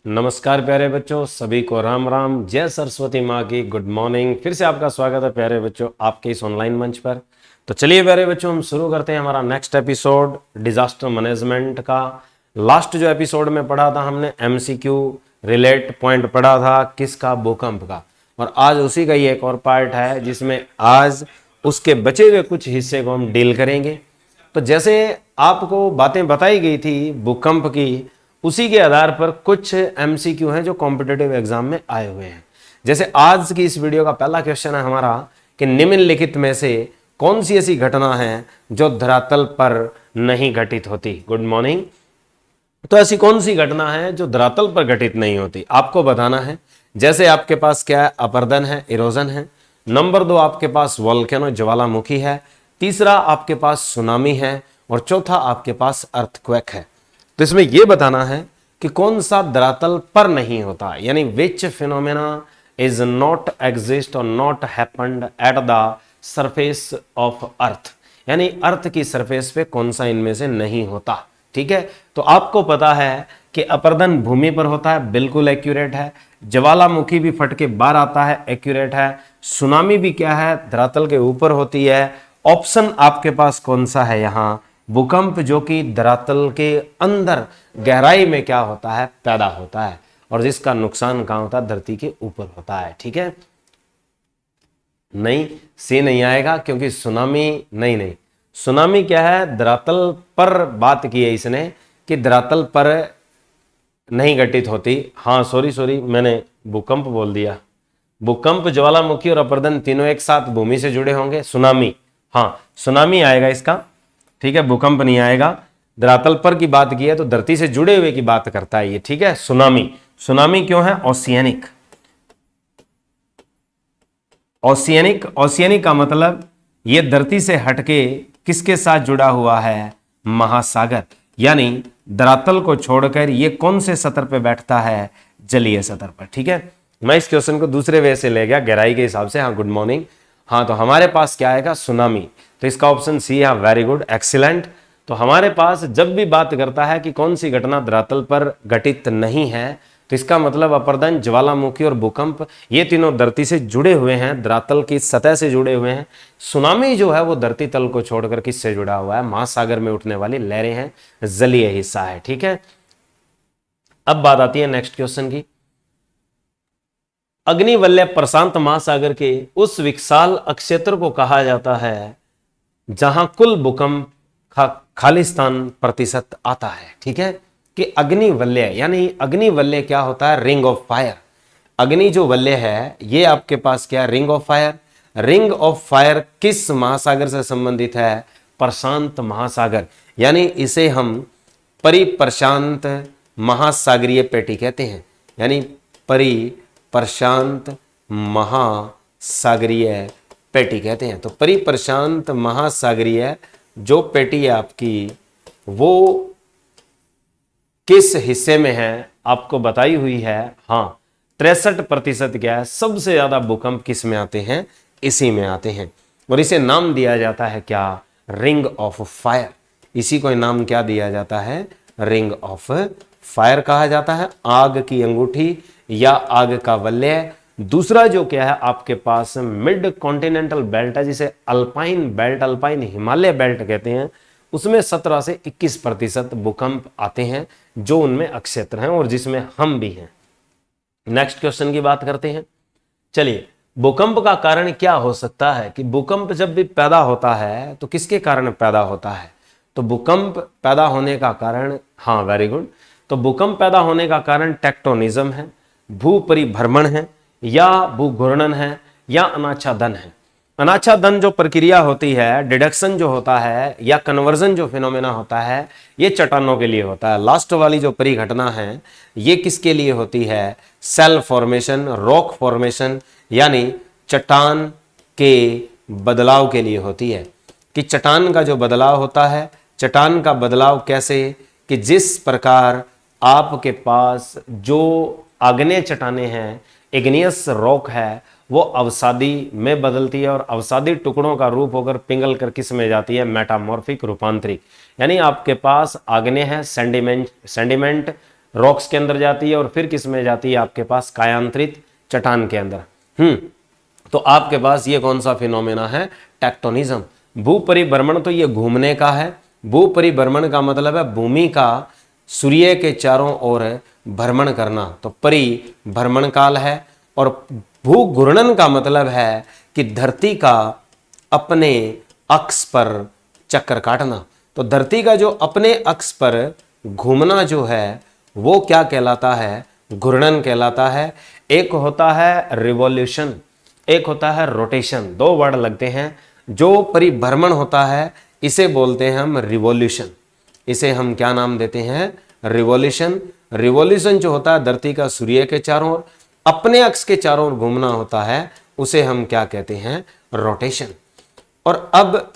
नमस्कार प्यारे बच्चों, सभी को राम राम। जय सरस्वती माँ की गुड मॉर्निंग। फिर से आपका स्वागत है प्यारे बच्चों आपके इस ऑनलाइन मंच पर। तो चलिए प्यारे बच्चों, हम शुरू करते हैं हमारा नेक्स्ट एपिसोड डिजास्टर मैनेजमेंट का। लास्ट जो एपिसोड में पढ़ा था हमने एमसीक्यू रिलेट पॉइंट पढ़ा था किसका, भूकंप का। और आज उसी का ही एक और पार्ट है जिसमें आज उसके बचे हुए कुछ हिस्से को हम डील करेंगे। तो जैसे आपको बातें बताई गई थी भूकंप की, उसी के आधार पर कुछ एमसीक्यू हैं जो कॉम्पिटिटिव एग्जाम में आए हुए हैं। जैसे आज की इस वीडियो का पहला क्वेश्चन है हमारा कि निम्नलिखित में से कौन सी ऐसी घटना है जो धरातल पर नहीं घटित होती। Good morning. तो ऐसी कौन सी घटना है जो धरातल पर घटित नहीं होती, आपको बताना है। जैसे आपके पास क्या है, अपरदन है, इरोजन है। नंबर 2 आपके पास वोल्केनो ज्वालामुखी है। तीसरा आपके पास सुनामी है। और चौथा आपके पास अर्थक्वेक है। तो इसमें यह बताना है कि कौन सा धरातल पर नहीं होता, यानी विच फिनोमेना इज नॉट एग्जिस्ट और not happened at the surface of earth, यानी अर्थ की सरफेस पे कौन सा इनमें से नहीं होता। ठीक है, तो आपको पता है कि अपरदन भूमि पर होता है, बिल्कुल एक्यूरेट है। ज्वालामुखी भी फट के बाहर आता है, एक्यूरेट है। सुनामी भी क्या है, धरातल के ऊपर होती है। ऑप्शन आपके पास कौन सा है यहां, भूकंप, जो कि धरातल के अंदर गहराई में क्या होता है, पैदा होता है। और जिसका नुकसान कहां होता है, धरती के ऊपर होता है। ठीक है, नहीं सी नहीं आएगा क्योंकि सुनामी नहीं, सुनामी क्या है, धरातल पर बात की है इसने कि धरातल पर नहीं घटित होती। हाँ सॉरी मैंने भूकंप बोल दिया। भूकंप, ज्वालामुखी और अपरदन तीनों एक साथ भूमि से जुड़े होंगे। सुनामी, हाँ सुनामी आएगा इसका। ठीक है, भूकंप नहीं आएगा। धरातल पर की बात की है तो धरती से जुड़े हुए की बात करता है ये। ठीक है, सुनामी, सुनामी क्यों है, ओशियनिक। ओशियनिक का मतलब ये धरती से हटके किसके साथ जुड़ा हुआ है, महासागर। यानी धरातल को छोड़कर ये कौन से सतह पे बैठता है, जलीय सतह पर। ठीक है, मैं इस क्वेश्चन को दूसरे वे से ले गया गहराई के हिसाब से। हाँ गुड मॉर्निंग। हाँ तो हमारे पास क्या आएगा, सुनामी। तो इसका ऑप्शन सी है, वेरी गुड, एक्सीलेंट। तो हमारे पास जब भी बात करता है कि कौन सी घटना धरातल पर घटित नहीं है, तो इसका मतलब अपरदन, ज्वालामुखी और भूकंप ये तीनों धरती से जुड़े हुए हैं, धरातल की सतह से जुड़े हुए हैं। सुनामी जो है वो धरती तल को छोड़कर किससे जुड़ा हुआ है, महासागर में उठने वाली लहरें हैं, जलीय हिस्सा है। ठीक है, अब बात आती है नेक्स्ट क्वेश्चन की। अग्निवलय प्रशांत महासागर के उस विशाल अक्षेत्र को कहा जाता है जहां कुल भूकंप का खालिस्तान प्रतिशत आता है। ठीक है, कि अग्निवलय, यानी अग्निवलय क्या होता है, रिंग ऑफ फायर। अग्नि जो वलय है ये आपके पास क्या है, ring of fire. Ring of fire किस महासागर से संबंधित है, प्रशांत महासागर। यानी इसे हम परिप्रशांत महासागरीय पेटी कहते हैं, यानी परिप्रशांत महासागरीय पेटी कहते हैं। तो परिप्रशांत महासागरीय जो पेटी है आपकी, वो किस हिस्से में है आपको बताई हुई है। हाँ 63% क्या है, सबसे ज्यादा भूकंप किस में आते हैं, इसी में आते हैं। और इसे नाम दिया जाता है क्या, रिंग ऑफ फायर। इसी को नाम क्या दिया जाता है, रिंग ऑफ फायर कहा जाता है, आग की अंगूठी या आग का वलय। दूसरा जो क्या है आपके पास, मिड कॉन्टिनेंटल बेल्ट है, जिसे alpine belt, alpine Himalaya belt कहते हैं। उसमें 17 से 21% भूकंप आते हैं जो उनमें अक्षेत्र हैं और जिसमें हम भी हैं। नेक्स्ट क्वेश्चन की बात करते हैं। चलिए, भूकंप का कारण क्या हो सकता है, कि भूकंप जब भी पैदा होता है तो किसके कारण पैदा होता है। तो भूकंप पैदा होने का कारण, हाँ वेरी गुड, तो भूकंप पैदा होने का कारण टेक्टोनिज्म है, भू परिभ्रमण है, या भूघूर्णन है, या अनाच्छादन है। अनाच्छादन जो प्रक्रिया होती है, डिडक्शन जो होता है, या कन्वर्जन जो फिनोमेना होता है, ये चट्टानों के लिए होता है। लास्ट वाली जो परिघटना है ये किसके लिए होती है, सेल फॉर्मेशन, रॉक फॉर्मेशन, यानी चट्टान के बदलाव के लिए होती है। कि चट्टान का जो बदलाव होता है, चट्टान का बदलाव कैसे, कि जिस प्रकार आपके पास जो आग्नेय चट्टानें हैं, इग्नियस रॉक है, वो अवसादी में बदलती है और अवसादी टुकड़ों का रूप होकर पिघल कर किस में जाती है, मेटामॉर्फिक, रूपांतरिक। यानी आपके पास आग्नेय है, सेंडिमेंट रॉक्स के अंदर जाती है और फिर किस में जाती है आपके पास, कायांतरित चट्टान के अंदर। तो आपके पास ये कौन सा फिनोमेना है, टेक्टोनिज्म। भूपरिभ्रमण तो ये घूमने का है, भूपरिभ्रमण का मतलब है भूमि का सूर्य के चारों ओर भ्रमण करना, तो परिभ्रमण काल है। और भूघूर्णन का मतलब है कि धरती का अपने अक्ष पर चक्कर काटना। तो धरती का जो अपने अक्ष पर घूमना जो है वो क्या कहलाता है, घूर्णन कहलाता है। एक होता है रिवॉल्यूशन, एक होता है रोटेशन, दो वर्ड लगते हैं। जो परिभ्रमण होता है इसे बोलते हैं हम रिवॉल्यूशन, इसे हम क्या नाम देते हैं, रिवॉल्यूशन। रिवॉल्यूशन जो होता है धरती का सूर्य के चारों ओर अपने अक्ष के चारों ओर घूमना होता है, उसे हम क्या कहते हैं, रोटेशन। और अब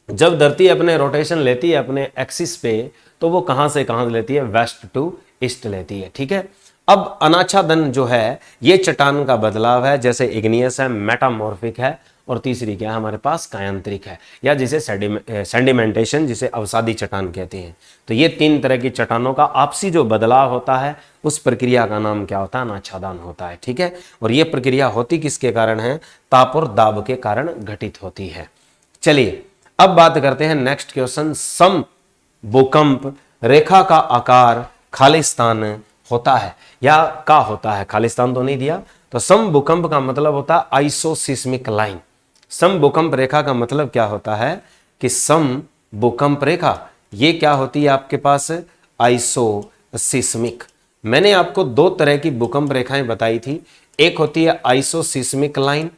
जब धरती अपने रोटेशन लेती है अपने एक्सिस पे, तो वो कहां से कहां लेती है, वेस्ट टू ईस्ट लेती है, ठीक है। अब अनाच्छादन जो है ये चट्टान का बदलाव है, जैसे इग्नियस है, मेटामॉर्फिक है, और तीसरी क्या है हमारे पास, कायांतरिक है, या जिसे सेडिमेंटेशन, जिसे अवसादी चट्टान कहते हैं। तो ये तीन तरह की चट्टानों का आपसी जो बदलाव होता है उस प्रक्रिया का नाम क्या होता है, अनाच्छादन होता है, ठीक है। और ये प्रक्रिया होती किसके कारण है, ताप और दाब के कारण घटित होती है। चलिए अब बात करते हैं नेक्स्ट क्वेश्चन, सम भूकंप रेखा का आकार खालिस्तान होता है या का होता है, खालिस्तान तो नहीं दिया। तो सम भूकंप का मतलब होता है आइसोसिस्मिक लाइन। सम भूकंप रेखा का मतलब क्या होता है कि सम भूकंप रेखा ये क्या होती है आपके पास, आइसोसिस्मिक। मैंने आपको दो तरह की भूकंप रेखाएं बताई थी, एक होती है आइसोसिस्मिक लाइन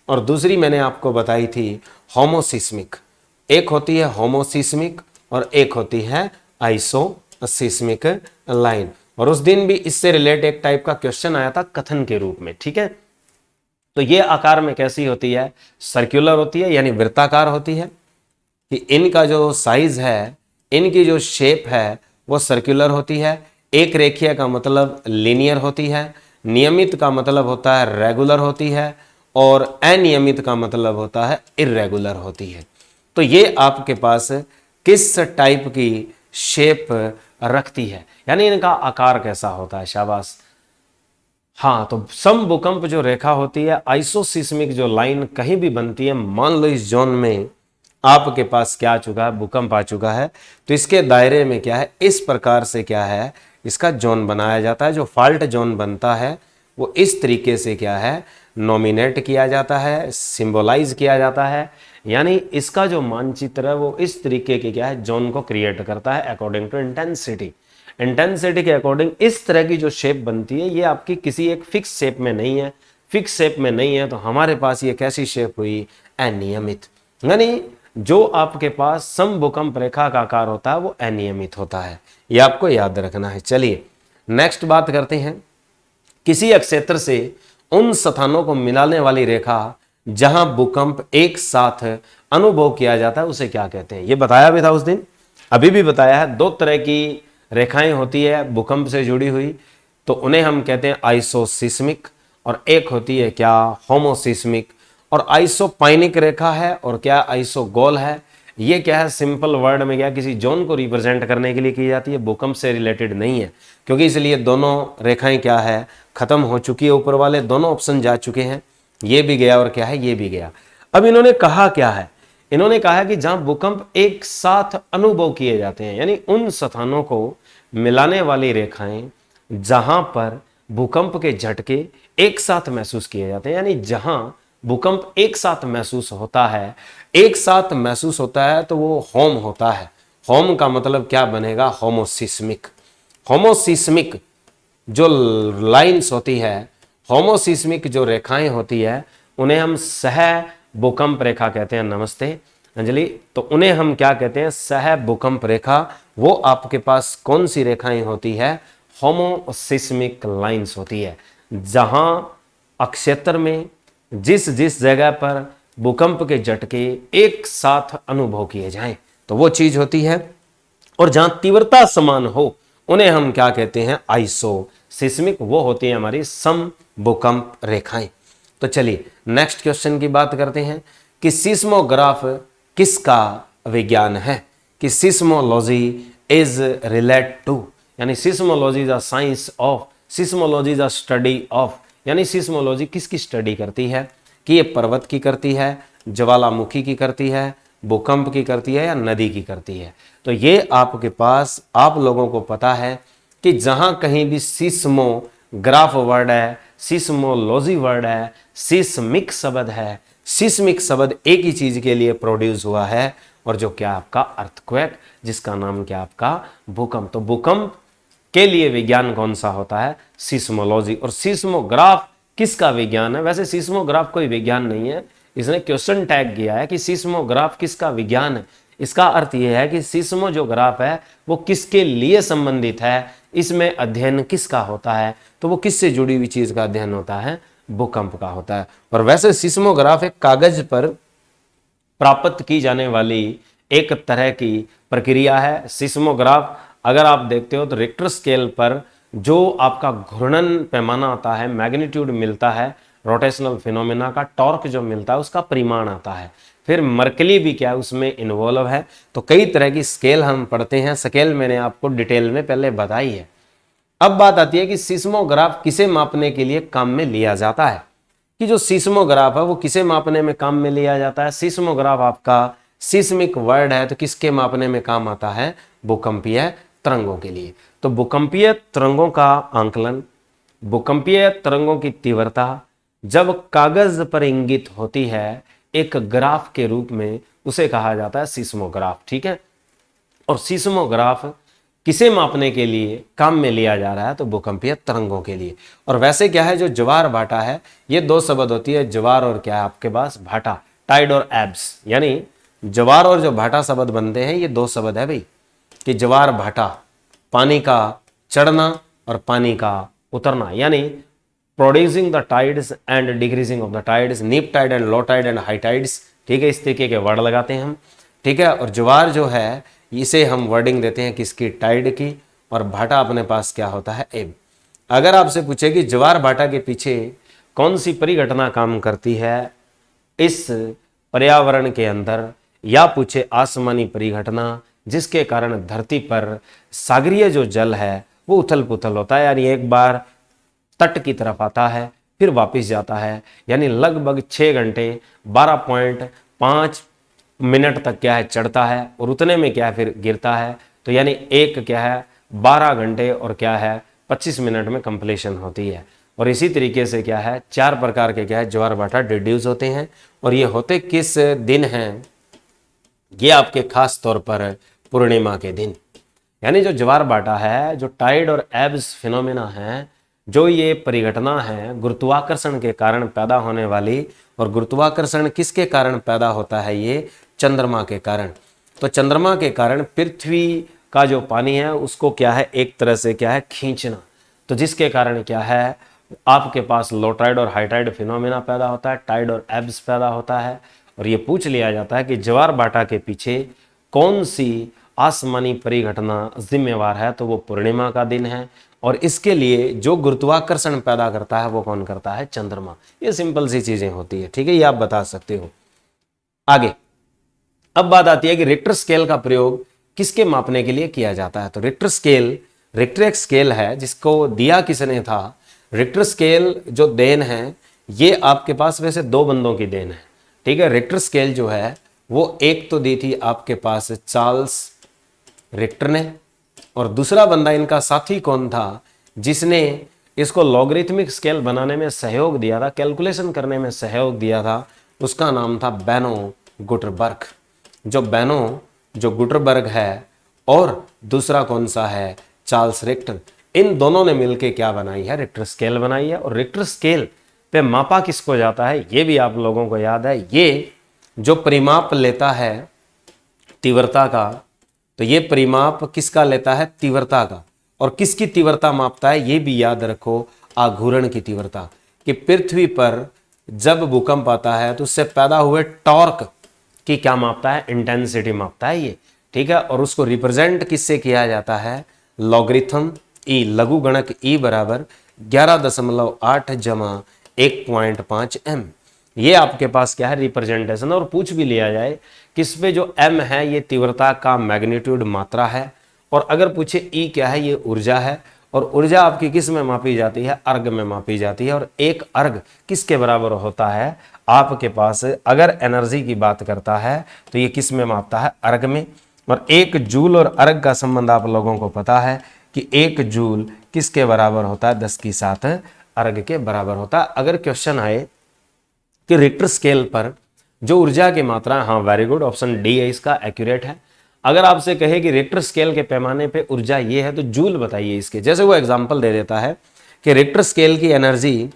और दूसरी मैंने आपको बताई थी होमोसिस्मिक। एक होती है होमोसिस्मिक और एक होती है आइसोसिस्मिक लाइन। और उस दिन भी इससे रिलेटेड एक टाइप का क्वेश्चन आया था कथन के रूप में, ठीक है। तो ये आकार में कैसी होती है, सर्कुलर होती है, यानी वृत्ताकार होती है, कि इनका जो साइज है, इनकी जो शेप है वो सर्कुलर होती है। एक रेखीय का मतलब लीनियर होती है, नियमित का मतलब होता है रेगुलर होती है, और अनियमित का मतलब होता है इर्रेगुलर होती है। तो ये आपके पास किस टाइप की शेप रखती है, यानी इनका आकार कैसा होता है, शाबाश। हाँ, तो सम भूकंप जो रेखा होती है, आइसोसिस्मिक जो लाइन कहीं भी बनती है, मान लो इस जोन में आपके पास क्या आ चुका है, भूकंप आ चुका है, तो इसके दायरे में क्या है, इस प्रकार से क्या है, इसका जोन बनाया जाता है। जो फॉल्ट जोन बनता है वो इस तरीके से क्या है, नॉमिनेट किया जाता है, सिंबलाइज किया जाता है, यानी इसका जो मानचित्र है वो इस तरीके के क्या है, जोन को क्रिएट करता है अकॉर्डिंग टू इंटेंसिटी। इंटेंसिटी के अकॉर्डिंग इस तरह की जो शेप बनती है ये आपकी किसी एक फिक्स शेप में नहीं है। फिक्स शेप में नहीं है तो हमारे पास ये कैसी शेप हुई, अनियमित। यानी जो आपके पास सम भूकंप रेखा का आकार होता है वो अनियमित होता है, ये आपको याद रखना है। चलिए नेक्स्ट बात करते हैं, किसी एक क्षेत्र से उन स्थानों को मिलाने वाली रेखा जहां भूकंप एक साथ अनुभव किया जाता है उसे क्या कहते हैं। ये बताया भी था उस दिन, अभी भी बताया है। दो तरह की रेखाएं होती है भूकंप से जुड़ी हुई, तो उन्हें हम कहते हैं आइसोसिस्मिक, और एक होती है क्या, होमोसिस्मिक। और आइसोपाइनिक रेखा है और क्या, आइसोगोल है। ये क्या है, सिंपल वर्ड में क्या, किसी जोन को रिप्रेजेंट करने के लिए की जाती है, भूकंप से रिलेटेड नहीं है, क्योंकि इसलिए दोनों रेखाएं क्या है, खत्म हो चुकी है। ऊपर वाले दोनों ऑप्शन जा चुके हैं, ये भी गया और क्या है, ये भी गया। अब इन्होंने कहा क्या है, इन्होंने कहा है कि जहां भूकंप एक साथ अनुभव किए जाते हैं, यानी उन स्थानों को मिलाने वाली रेखाएं जहां पर भूकंप के झटके एक साथ महसूस किए जाते हैं, यानी जहां भूकंप एक साथ महसूस होता है, एक साथ महसूस होता है तो वो होम होता है। होम का मतलब क्या बनेगा, होमोसिस्मिक। होमोसिस्मिक जो लाइंस होती है, होमोसिस्मिक जो रेखाएं होती है, उन्हें हम सह भूकंप रेखा कहते हैं। नमस्ते अंजलि। तो उन्हें हम क्या कहते हैं, सह भूकंप रेखा। वो आपके पास कौन सी रेखाएं होती है, होमोसिस्मिक लाइंस होती है, जहां क्षेत्र में जिस जिस जगह पर भूकंप के झटके एक साथ अनुभव किए जाएं तो वो चीज होती है। और जहां तीव्रता समान हो उन्हें हम क्या कहते हैं, आइसोसिस्मिक। वो होती है हमारी सम भूकंप रेखाएं। तो चलिए नेक्स्ट क्वेश्चन की बात करते हैं कि सिस्मोग्राफ किसका विज्ञान है, कि सिस्मोलॉजी इज रिलेट टू, यानी seismology is a science of, seismology is a study of, यानी सिस्मोलॉजी किसकी स्टडी करती है कि ये पर्वत की करती है, ज्वालामुखी की करती है, भूकंप की करती है या नदी की करती है। तो ये आपके पास आप लोगों को पता है कि जहां कहीं भी सिस्मोग्राफ वर्ड है, सिस्मोलॉजी वर्ड है, सिस्मिक शब्द है, सिस्मिक शब्द एक ही चीज के लिए प्रोड्यूस हुआ है, और जो क्या आपका अर्थक्वेक, जिसका नाम क्या आपका भूकंप। तो भूकंप के लिए विज्ञान कौन सा होता है, सिस्मोलॉजी। और सिस्मोग्राफ किसका विज्ञान है, वैसे सिस्मोग्राफ कोई विज्ञान नहीं है, इसने क्वेश्चन टैग किया है कि सिस्मोग्राफ किसका विज्ञान है। इसका अर्थ यह है कि सिस्मो जो ग्राफ है वो किसके लिए संबंधित है, इसमें अध्ययन किसका होता है, तो वो किससे जुड़ी हुई चीज का अध्ययन होता है, भूकंप का होता है। और वैसे सिस्मोग्राफ एक कागज पर प्राप्त की जाने वाली एक तरह की प्रक्रिया है। सिस्मोग्राफ अगर आप देखते हो तो रिक्टर स्केल पर जो आपका घूर्णन पैमाना आता है, मैग्नीट्यूड मिलता है, रोटेशनल फिनोमेना का टॉर्क जो मिलता है उसका परिमाण आता है। फिर मर्कली भी क्या है उसमें इन्वॉल्व है। तो कई तरह की स्केल हम पढ़ते हैं, स्केल मैंने आपको डिटेल में पहले बताई है। अब बात आती है कि सिस्मोग्राफ किसे मापने के लिए काम में लिया जाता है, कि जो सिस्मोग्राफ है वो किसे मापने में काम में लिया जाता है। सिस्मोग्राफ आपका सिस्मिक वर्ड है, तो किसके मापने में काम आता है, भूकंपीय तरंगों के लिए। तो भूकंपीय तरंगों का आंकलन, भूकंपीय तरंगों की तीव्रता जब कागज पर इंगित होती है एक ग्राफ के रूप में, उसे कहा जाता है सिस्मोग्राफ। ठीक है, और सिस्मोग्राफ किसे मापने के लिए काम में लिया जा रहा है, तो भूकंपीय तरंगों के लिए। और वैसे क्या है, जो ज्वार भाटा है, ये दो शब्द होती है, ज्वार और क्या है आपके पास भाटा, टाइड और एब्स, यानी ज्वार और जो भाटा शब्द बनते हैं ये दो शब्द है भाई, कि ज्वार भाटा, पानी का चढ़ना और पानी का उतरना, यानी producing the tides and decreasing of the tides, neap tide and low tide and high tides. ठीक है, इस तरीके के वर्ड लगाते हैं हम। ठीक है, और ज्वार जो है इसे हम वर्डिंग देते हैं किसकी, टाइड की, और भाटा अपने पास क्या होता है, एब। अगर आपसे पूछे कि ज्वार भाटा के पीछे कौन सी परिघटना काम करती है इस पर्यावरण के अंदर, या पूछे आसमानी परिघटना जिसके कारण धरती पर सागरीय जो जल है वो उथल पुथल होता है, यानी एक बार तट की तरफ आता है फिर वापस जाता है, यानी लगभग 6 घंटे 12.5 मिनट तक क्या है चढ़ता है, और उतने में क्या है फिर गिरता है। तो यानी एक क्या है 12 घंटे और क्या है 25 मिनट में कंप्लीशन होती है। और इसी तरीके से क्या है 4 प्रकार के क्या है ज्वार भाटा डिड्यूस होते हैं, और ये होते किस दिन हैं, ये आपके खास तौर पर पूर्णिमा के दिन। यानी जो ज्वार भाटा है, जो टाइड और एब्स फिनोमेना है, जो ये परिघटना है गुरुत्वाकर्षण के कारण पैदा होने वाली, और गुरुत्वाकर्षण किसके कारण पैदा होता है, ये चंद्रमा के कारण। तो चंद्रमा के कारण पृथ्वी का जो पानी है उसको क्या है एक तरह से क्या है खींचना, तो जिसके कारण क्या है आपके पास लो टाइड और हाई टाइड फिनोमेना पैदा होता है, टाइड और एब्स पैदा होता है। और ये पूछ लिया जाता है कि ज्वार भाटा के पीछे कौन सी आसमानी परिघटना जिम्मेवार है, तो वो पूर्णिमा का दिन है, और इसके लिए जो गुरुत्वाकर्षण पैदा करता है वो कौन करता है, चंद्रमा। ये सिंपल सी चीजें होती है। ठीक है, ये आप बता सकते हो। आगे अब बात आती है कि रिक्टर स्केल का प्रयोग किसके मापने के लिए किया जाता है। तो रिक्टर स्केल, रिक्टर एक स्केल है जिसको दिया किसने था, रिक्टर स्केल जो देन है ये आपके पास वैसे दो बंदों की देन है। ठीक है, रिक्टर स्केल जो है वो एक तो दी थी आपके पास चार्ल्स रिक्टर ने, और दूसरा बंदा इनका साथी कौन था जिसने इसको लॉगरिथमिक स्केल बनाने में सहयोग दिया था, कैलकुलेशन करने में सहयोग दिया था, उसका नाम था बेनो गुटरबर्ग। जो बेनो जो गुटरबर्ग है और दूसरा कौन सा है, चार्ल्स रिक्टर, इन दोनों ने मिलकर क्या बनाई है, रिक्टर स्केल बनाई है। और रिक्टर स्केल पे मापा किसको जाता है, ये भी आप लोगों को याद है, ये जो परिमाप लेता है तीव्रता का, तो ये परिमाप किसका लेता है, तीव्रता का। और किसकी तीव्रता मापता है, ये भी याद रखो, आघूर्ण की तीव्रता, कि पृथ्वी पर जब भूकंप आता है तो उससे पैदा हुए टॉर्क की क्या मापता है, इंटेंसिटी मापता है ये। ठीक है, और उसको रिप्रेजेंट किससे किया जाता है, लॉगरिथम ई, लघु गणक ई बराबर 11.8 जमा 1.5 m। ये आपके पास क्या है रिप्रेजेंटेशन। और पूछ भी लिया जाए किस पे जो m है ये तीव्रता का मैग्नीट्यूड मात्रा है, और अगर पूछे ई क्या है, ये ऊर्जा है, और ऊर्जा आपकी किस में मापी जाती है, अर्ग में मापी जाती है। और एक अर्ग किसके बराबर होता है आपके पास, अगर एनर्जी की बात करता है तो ये किस में मापता है, अर्ग में। और एक जूल और अर्ग का संबंध आप लोगों को पता है कि एक जूल किसके बराबर होता है, 10⁻⁷ अर्ग के बराबर होता है। अगर क्वेश्चन आए कि रिक्टर स्केल पर जो ऊर्जा की मात्रा, हाँ वेरी गुड, ऑप्शन डी है इसका, एक्यूरेट है। अगर आपसे कहे कि रिक्टर स्केल के पैमाने पे ऊर्जा ये है तो जूल बताइए इसके। जैसे वो एग्जांपल दे देता है कि रिक्टर स्केल की एनर्जी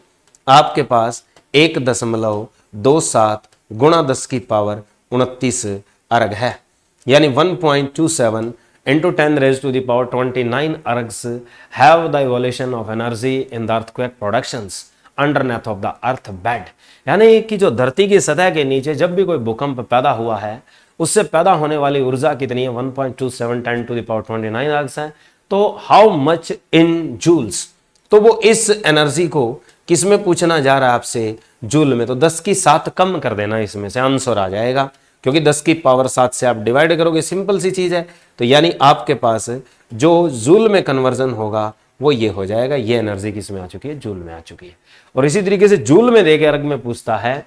आपके पास 1.27 गुणा 10⁻29 अर्ग है, यानी 1.27 into 10⁻29 अर्ग्स have the evolution of energy in the earthquake productions underneath of the earth bed। यानी कि जो धरती की सतह के नीचे जब भी कोई भूकंप पैदा हुआ है उससे पैदा होने वाली ऊर्जा कितनी है, 1.27 10⁻29 अर्ग्स है। तो हाउ मच इन जूल्स, तो वो इस एनर्जी को किस में पूछना जा रहा है आपसे, जूल में। तो 10⁷ कम कर देना, इसमें से आंसर आ जाएगा, क्योंकि 10⁻⁷ से आप डिवाइड करोगे, सिंपल सी चीज है। तो यानी आपके पास जो जूल में कन्वर्जन होगा वो ये हो जाएगा, ये एनर्जी किस में आ चुकी है, जूल में आ चुकी है। और इसी तरीके से जूल में देके अर्ग में पूछता है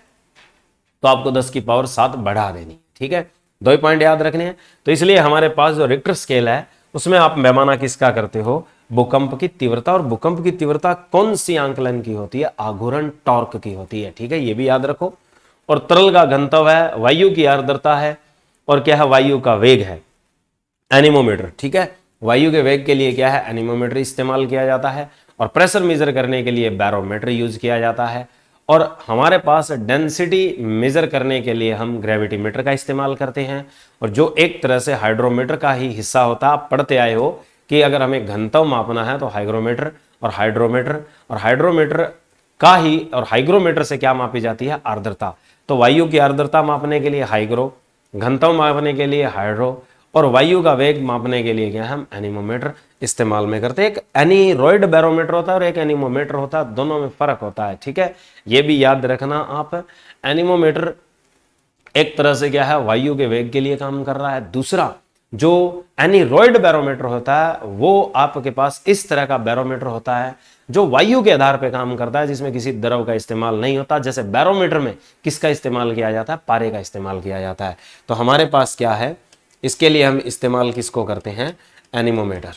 तो आपको 10⁻⁷ बढ़ा देनी है, ठीक है। 2 पॉइंट याद रखने हैं। तो इसलिए हमारे पास जो रिक्टर स्केल है उसमें आप पैमाना किसका करते हो, भूकंप की तीव्रता। और भूकंप की तीव्रता कौन सी आंकलन की होती है, आघूर्ण टॉर्क की होती है, ठीक है, ये भी याद रखो। और तरल का घनत्व है, वायु की आर्द्रता है, और क्या है, वायु का वेग है, एनीमोमीटर, ठीक है। वायु के वेग के लिए क्या है, एनीमोमीटर इस्तेमाल किया जाता है। और प्रेशर मेजर करने के लिए बैरोमीटर यूज किया जाता है। और हमारे पास डेंसिटी मेजर करने के लिए हम ग्रेविटी मीटर का इस्तेमाल करते हैं, और जो एक तरह से हाइड्रोमीटर का ही हिस्सा होता है। आप पढ़ते आए हो कि अगर हमें घनत्व मापना है तो हाइग्रोमीटर और हाइड्रोमीटर, और हाइड्रोमीटर का ही, और हाइग्रोमीटर से क्या मापी जाती है, आर्द्रता। तो वायु की आर्द्रता मापने के लिए हाइग्रो, घनत्व मापने के लिए हाइड्रो, और वायु का वेग मापने के लिए क्या हम एनीमोमीटर इस्तेमाल में करते हैं। एक एनीरॉइड बैरोमीटर होता है और एक एनीमोमीटर होता है, दोनों में फर्क होता है, ठीक है, ये भी याद रखना आप। एनीमोमीटर एक तरह से क्या है, वायु के वेग के लिए काम कर रहा है। दूसरा जो एनीरॉइड बैरोमीटर होता है वो आपके पास इस तरह का बैरोमीटर होता है जो वायु के आधार पर काम करता है, जिसमें किसी द्रव का इस्तेमाल नहीं होता। जैसे बैरोमीटर में किसका इस्तेमाल किया जाता है, पारे का इस्तेमाल किया जाता है। तो हमारे पास क्या है, इसके लिए हम इस्तेमाल किसको करते हैं, एनीमोमीटर,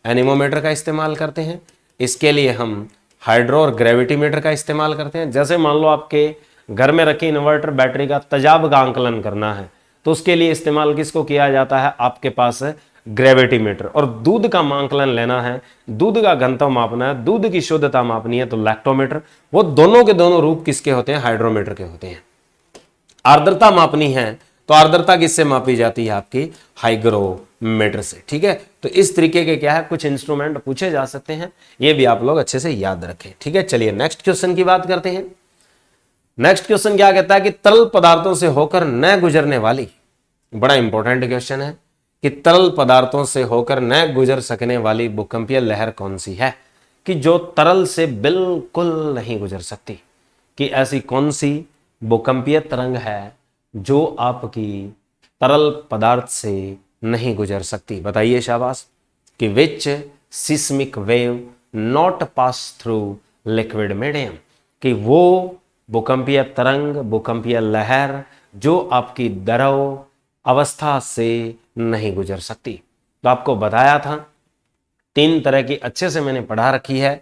एनीमोमीटर का इस्तेमाल करते हैं। इसके लिए हम हाइड्रो और ग्रेविटी मीटर का इस्तेमाल करते हैं। जैसे मान लो आपके घर में रखी इन्वर्टर बैटरी का तेजाब का आंकलन करना है तो उसके लिए इस्तेमाल किसको किया जाता है, आपके पास ग्रेविटी मीटर। और दूध का आंकलन लेना है, दूध का घनत्व मापना है, दूध की शुद्धता मापनी है तो लैक्टोमीटर। वो दोनों के दोनों रूप किसके होते हैं, हाइड्रोमीटर के होते हैं। आर्द्रता मापनी है तो आर्द्रता किससे मापी जाती है, आपकी हाइग्रोमीटर से, ठीक है। तो इस तरीके के क्या है, कुछ इंस्ट्रूमेंट पूछे जा सकते हैं, ये भी आप लोग अच्छे से याद रखें, ठीक है। चलिए नेक्स्ट क्वेश्चन की बात करते हैं। नेक्स्ट क्वेश्चन क्या कहता है कि तरल पदार्थों से होकर न गुजरने वाली, बड़ा इंपॉर्टेंट क्वेश्चन है, कि तरल पदार्थों से होकर न गुजर सकने वाली भूकंपीय लहर कौन सी है, कि जो तरल से बिल्कुल नहीं गुजर सकती, कि ऐसी कौन सी भूकंपीय तरंग है जो आपकी तरल पदार्थ से नहीं गुजर सकती। बताइए शाबाश, कि which seismic wave not pass through liquid medium, कि वो भूकंपीय तरंग, भूकंपीय लहर जो आपकी द्रव अवस्था से नहीं गुजर सकती। तो आपको बताया था 3 तरह की अच्छे से मैंने पढ़ा रखी है,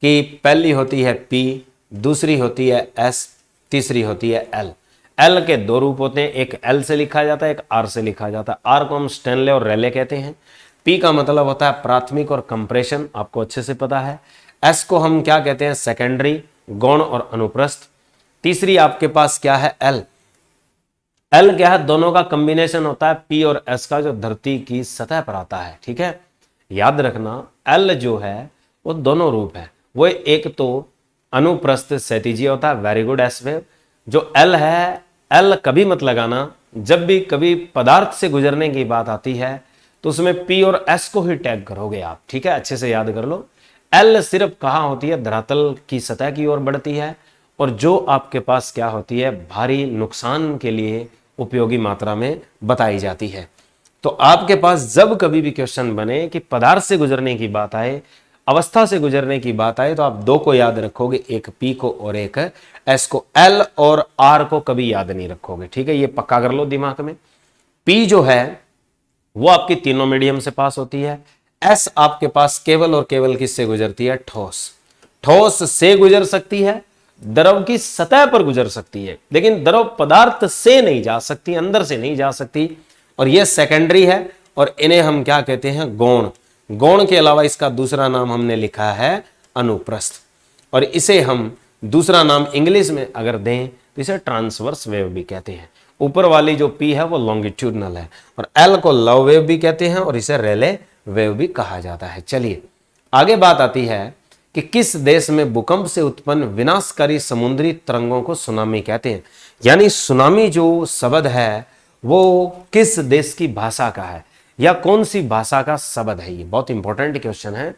कि पहली होती है P, दूसरी होती है S, तीसरी होती है L। L के 2 रूप होते हैं, एक L से लिखा जाता है, एक R से लिखा जाता है। R को हम स्टेनले और रेले कहते हैं। P का मतलब होता है प्राथमिक और कंप्रेशन, आपको अच्छे से पता है। S को हम क्या कहते हैं, सेकेंडरी, गौण और अनुप्रस्थ। तीसरी आपके पास क्या है, L। L क्या है, दोनों का कॉम्बिनेशन होता है P और S का, जो धरती की सतह पर आता है, ठीक है। याद रखना L जो है वो दोनों रूप है, वो एक तो अनुप्रस्थ क्षैतिजीय होता है, वेरी गुड एस वेव। जो L है, L कभी मत लगाना, जब भी कभी पदार्थ से गुजरने की बात आती है तो उसमें P और S को ही टैग करोगे आप, ठीक है, अच्छे से याद कर लो। L सिर्फ कहाँ होती है, धरातल की सतह की ओर बढ़ती है, और जो आपके पास क्या होती है, भारी नुकसान के लिए उपयोगी मात्रा में बताई जाती है। तो आपके पास जब कभी भी क्वेश्चन बने कि पदार्थ से गुजरने की बात आए, अवस्था से गुजरने की बात आए, तो आप दो को याद रखोगे, एक पी को और एक एस को। एल और आर को कभी याद नहीं रखोगे, ठीक है, ये पक्का कर लो दिमाग में। पी जो है वो आपकी तीनों मीडियम से पास होती है। एस आपके पास केवल और केवल किससे गुजरती है? ठोस। ठोस से गुजर सकती है, द्रव की सतह पर गुजर सकती है, लेकिन द्रव पदार्थ से नहीं जा सकती, अंदर से नहीं जा सकती, और यह सेकेंडरी है। और इन्हें हम क्या कहते हैं? गौण। गौण के अलावा इसका दूसरा नाम हमने लिखा है अनुप्रस्थ, और इसे हम दूसरा नाम इंग्लिश में अगर दें तो इसे ट्रांसवर्स वेव भी कहते हैं। ऊपर वाली जो पी है वो लॉन्गिट्यूडनल है, और एल को लव वेव भी कहते हैं, और इसे रेले वेव भी कहा जाता है। चलिए आगे बात आती है कि किस देश में भूकंप से उत्पन्न विनाशकारी समुद्री तरंगों को सुनामी कहते हैं। यानी सुनामी जो शब्द है वो किस देश की भाषा का है, या कौन सी भाषा का शब्द है? ये बहुत इंपॉर्टेंट क्वेश्चन है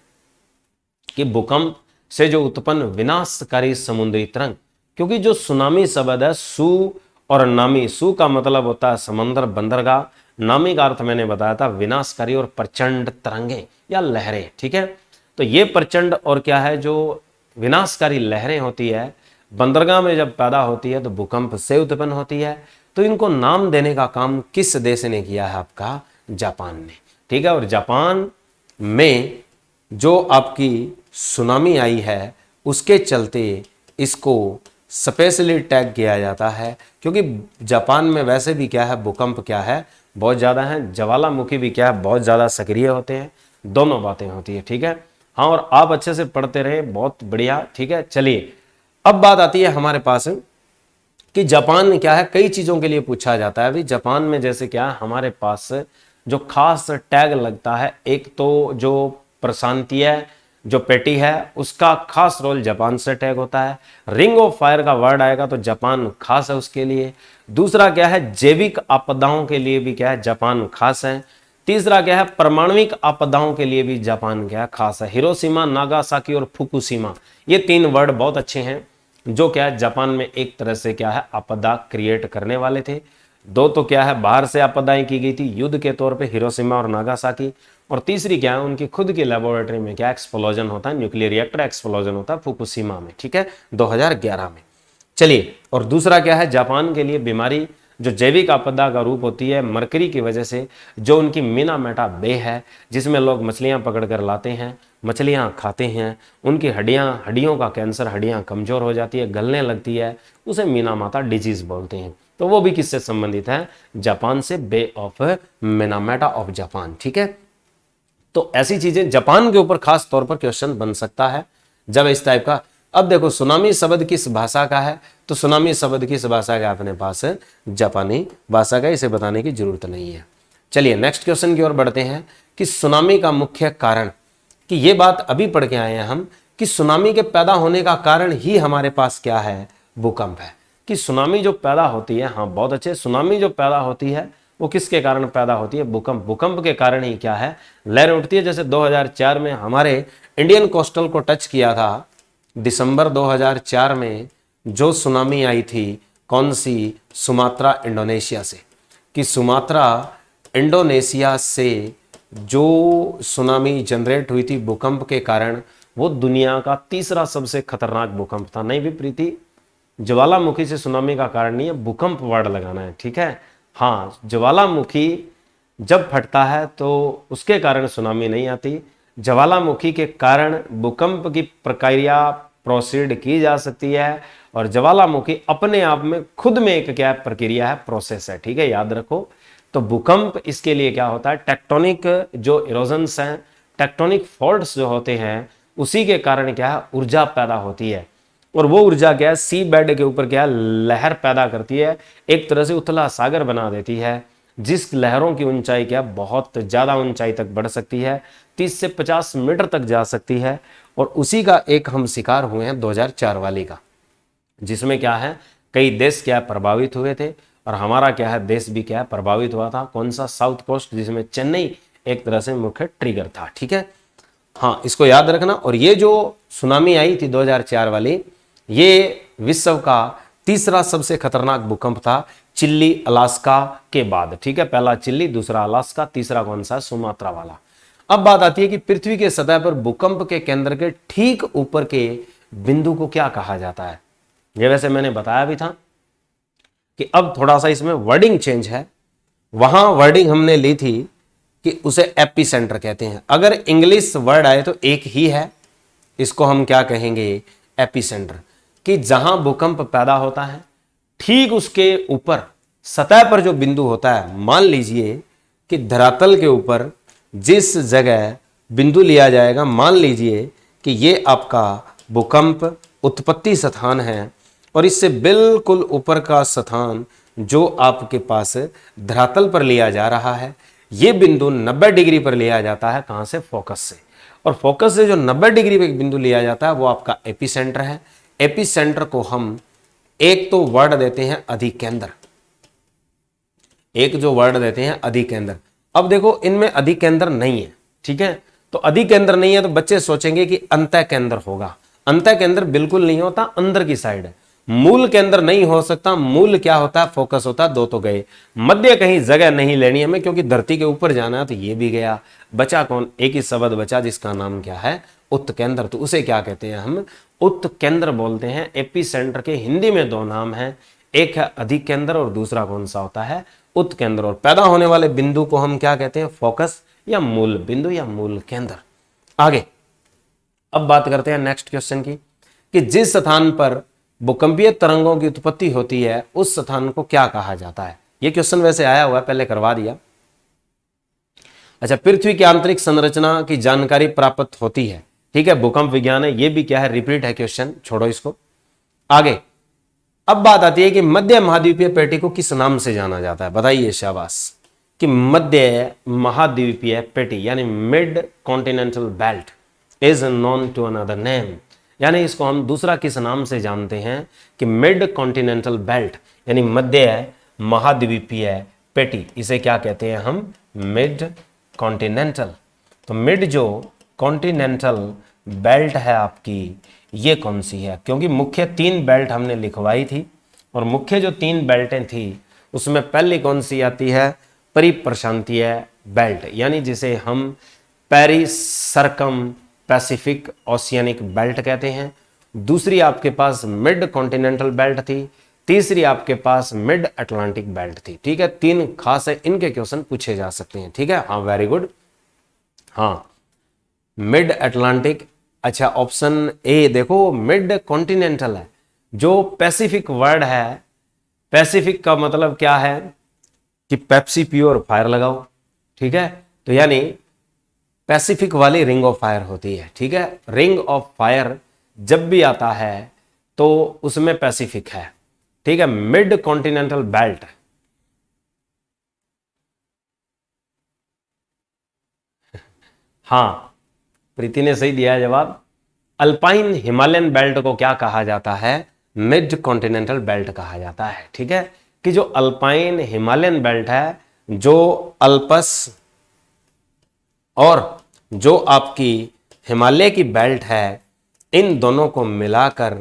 कि भूकंप से जो उत्पन्न विनाशकारी समुद्री तरंग, क्योंकि जो सुनामी शब्द है, सु और नामी, सु का मतलब होता है समंदर, बंदरगाह, नामी का अर्थ मैंने बताया था विनाशकारी और प्रचंड तरंगे या लहरें, ठीक है। तो ये प्रचंड और क्या है, जो विनाशकारी लहरें होती है, बंदरगाह में जब पैदा होती है तो भूकंप से उत्पन्न होती है। तो इनको नाम देने का काम किस देश ने किया है? आपका जापान ने, ठीक है। और जापान में जो आपकी सुनामी आई है उसके चलते इसको स्पेशली टैग किया जाता है, क्योंकि जापान में वैसे भी क्या है, भूकंप क्या है, बहुत ज़्यादा है, ज्वालामुखी भी क्या है, बहुत ज़्यादा सक्रिय होते हैं, दोनों बातें होती है, ठीक है। हाँ, और आप अच्छे से पढ़ते रहे, बहुत बढ़िया, ठीक है। चलिए अब बात आती है हमारे पास कि जापान क्या है, कई चीज़ों के लिए पूछा जाता है। अभी जापान में जैसे क्या है, हमारे पास जो खास टैग लगता है, एक तो जो प्रशांतीय जो पेटी है उसका खास रोल जापान से टैग होता है। रिंग ऑफ फायर का वर्ड आएगा तो जापान खास है उसके लिए। दूसरा क्या है, जैविक आपदाओं के लिए भी क्या है, जापान खास है। तीसरा क्या है, परमाणुविक आपदाओं के लिए भी जापान क्या है, खास है। हिरोशिमा, नागासाकी और फुकुशिमा, ये तीन वर्ड बहुत अच्छे हैं, जो क्या है जापान में एक तरह से क्या है आपदा क्रिएट करने वाले थे। दो तो क्या है बाहर से आपदाएं की गई थी युद्ध के तौर पे, हिरोशिमा और नागासाकी, और तीसरी क्या है उनकी खुद की लेबोरेटरी में क्या एक्सप्लोजन होता है, न्यूक्लियर रिएक्टर एक्सप्लोजन होता है फुकुशिमा में, ठीक है, 2011 में। चलिए, और दूसरा क्या है, जापान के लिए बीमारी जो जैविक आपदा का रूप होती है मरकरी की वजह से, जो उनकी मिनामेटा बे है जिसमें लोग मछलियां पकड़ कर लाते हैं, मछलियां खाते हैं, उनकी हड्डियों का कैंसर, हड्डियां कमजोर हो जाती है, गलने लगती है, उसे मिनामाता डिजीज बोलते हैं। तो वो भी किससे संबंधित है? जापान से, बे ऑफ मिनामेटा ऑफ जापान, ठीक है। तो ऐसी चीजें जापान के ऊपर खास तौर पर क्वेश्चन बन सकता है जब इस टाइप का। अब देखो सुनामी शब्द किस भाषा का है, तो सुनामी शब्द किस भाषा का अपने पास है, जापानी भाषा का, इसे बताने की जरूरत नहीं है। चलिए नेक्स्ट क्वेश्चन की ओर बढ़ते हैं कि सुनामी का मुख्य कारण, कि ये बात अभी पढ़ के आए हैं हम कि सुनामी के पैदा होने का कारण ही हमारे पास क्या है, भूकंप है। कि सुनामी जो पैदा होती है, हाँ बहुत अच्छे, सुनामी जो पैदा होती है वो किसके कारण पैदा होती है? भूकंप। भूकंप के कारण ही क्या है, लहर उठती है। जैसे 2004 में हमारे इंडियन कोस्टल को टच किया था, दिसंबर 2004 में जो सुनामी आई थी, कौन सी? सुमात्रा इंडोनेशिया से। कि सुमात्रा इंडोनेशिया से जो सुनामी जनरेट हुई थी भूकंप के कारण, वो दुनिया का तीसरा सबसे खतरनाक भूकंप था। नहीं भी प्रीति, ज्वालामुखी से सुनामी का कारण नहीं है, भूकंप वर्ड लगाना है, ठीक है। हाँ, ज्वालामुखी जब फटता है तो उसके कारण सुनामी नहीं आती, ज्वालामुखी के कारण भूकंप की प्रक्रिया प्रोसीड की जा सकती है, और ज्वालामुखी अपने आप में खुद में एक क्या प्रक्रिया है, प्रोसेस है, ठीक है, याद रखो। तो भूकंप इसके लिए क्या होता है, टेक्टोनिक जो इरोजन्स हैं, टेक्टोनिक फॉल्ट्स जो होते हैं, उसी के कारण क्या है ऊर्जा पैदा होती है, और वो ऊर्जा क्या है सी बेड के ऊपर क्या है लहर पैदा करती है, एक तरह से उथला सागर बना देती है, जिस लहरों की ऊंचाई क्या बहुत ज्यादा ऊंचाई तक बढ़ सकती है, 30 से 50 मीटर तक जा सकती है। और उसी का एक हम शिकार हुए हैं 2004 वाली का, जिसमें क्या है कई देश क्या प्रभावित हुए थे, और हमारा क्या है देश भी क्या प्रभावित हुआ था। कौन सा? साउथ कोस्ट, जिसमें चेन्नई एक तरह से मुख्य ट्रिगर था, ठीक है। हाँ, इसको याद रखना। और ये जो सुनामी आई थी 2004 वाली, ये विश्व का तीसरा सबसे खतरनाक भूकंप था चिल्ली अलास्का के बाद, ठीक है, पहला चिल्ली, दूसरा अलास्का, तीसरा कौन सा, सुमात्रा वाला। अब बात आती है कि पृथ्वी के सतह पर भूकंप के केंद्र के ठीक ऊपर के बिंदु को क्या कहा जाता है। ये वैसे मैंने बताया भी था कि अब थोड़ा सा इसमें वर्डिंग चेंज है। वहां वर्डिंग हमने ली थी कि उसे एपी सेंटर कहते हैं, अगर इंग्लिश वर्ड आए तो एक ही है, इसको हम क्या कहेंगे, एपी सेंटर, कि जहां भूकंप पैदा होता है ठीक उसके ऊपर सतह पर जो बिंदु होता है, मान लीजिए कि धरातल के ऊपर जिस जगह बिंदु लिया जाएगा, मान लीजिए कि ये आपका भूकंप उत्पत्ति स्थान है और इससे बिल्कुल ऊपर का स्थान जो आपके पास धरातल पर लिया जा रहा है, ये बिंदु 90 डिग्री पर लिया जाता है, कहां से, फोकस से। और फोकस से जो 90 डिग्री पे बिंदु लिया जाता है वो आपका एपी सेंटर है। एपी सेंटर को हम एक तो वर्ड देते हैं अधिकेंद्र, एक जो वर्ड देते हैं अधिकेंद्र। अब देखो इनमें अधिकेंद्र नहीं है, ठीक है, तो अधिकेंद्र नहीं है तो बच्चे सोचेंगे कि अंतः केंद्र होगा। अंतः केंद्र बिल्कुल नहीं होता, अंदर की साइड है। मूल केंद्र नहीं हो सकता, मूल क्या होता है, फोकस होता है, दो तो गए। मध्य कहीं जगह नहीं लेनी हमें क्योंकि धरती के ऊपर जाना है, तो ये भी गया। बचा कौन, एक ही शब्द बचा जिसका नाम क्या है, उत्केंद्र। तो उसे क्या कहते हैं, हम उत्केंद्र बोलते हैं। एपी सेंटर के हिंदी में दो नाम हैं, एक है अधिकेंद्र और दूसरा कौन सा होता है, उत्केंद्र। और पैदा होने वाले बिंदु को हम क्या कहते हैं, फोकस या मूल बिंदु या मूल केंद्र। आगे अब बात करते हैं नेक्स्ट क्वेश्चन की, कि जिस स्थान पर भूकंपीय तरंगों की उत्पत्ति होती है उस स्थान को क्या कहा जाता है। यह क्वेश्चन वैसे आया हुआ है, पहले करवा दिया। अच्छा, पृथ्वी की आंतरिक संरचना की जानकारी प्राप्त होती है, ठीक है, भूकंप विज्ञान है, ये भी क्या है, रिपीट है क्वेश्चन, छोड़ो इसको। आगे अब बात आती है कि मध्य महाद्वीपीय पेटी को किस नाम से जाना जाता है, बताइए, शाबाश, कि मध्य महाद्वीपीय पेटी यानी mid continental belt is known to another name, यानी इसको हम दूसरा किस नाम से जानते हैं, कि मिड कॉन्टिनेंटल बेल्ट यानी मध्य महाद्वीपीय पेटी, इसे क्या कहते हैं हम, मिड कॉन्टिनेंटल। तो मिड जो कॉन्टिनेंटल बेल्ट है आपकी, ये कौन सी है, क्योंकि मुख्य 3 बेल्ट हमने लिखवाई थी और मुख्य जो 3 बेल्टें थी उसमें पहली कौन सी आती है, परिप्रशांतीय बेल्ट, यानी जिसे हम Paris circum Pacific oceanic belt कहते हैं। दूसरी आपके पास मिड कॉन्टिनेंटल बेल्ट थी, तीसरी आपके पास मिड अटलांटिक बेल्ट थी, ठीक है। 3 खास है, इनके क्वेश्चन पूछे जा सकते हैं, ठीक है, हाँ वेरी गुड, हाँ मिड अटलांटिक। अच्छा, ऑप्शन ए देखो, मिड कॉन्टिनेंटल है, जो पैसिफिक वर्ड है, पैसिफिक का मतलब क्या है कि पेप्सी पियो और फायर लगाओ, ठीक है, तो यानी पैसिफिक वाली रिंग ऑफ फायर होती है, ठीक है। रिंग ऑफ फायर जब भी आता है तो उसमें पैसिफिक है, ठीक है, मिड कॉन्टिनेंटल बेल्ट। हाँ, प्रीति ने सही दिया है जवाब। अल्पाइन हिमालयन बेल्ट को क्या कहा जाता है, मिड कॉन्टिनेंटल बेल्ट कहा जाता है, ठीक है, कि जो अल्पाइन हिमालयन बेल्ट है, जो अल्पस और जो आपकी हिमालय की बेल्ट है, इन दोनों को मिलाकर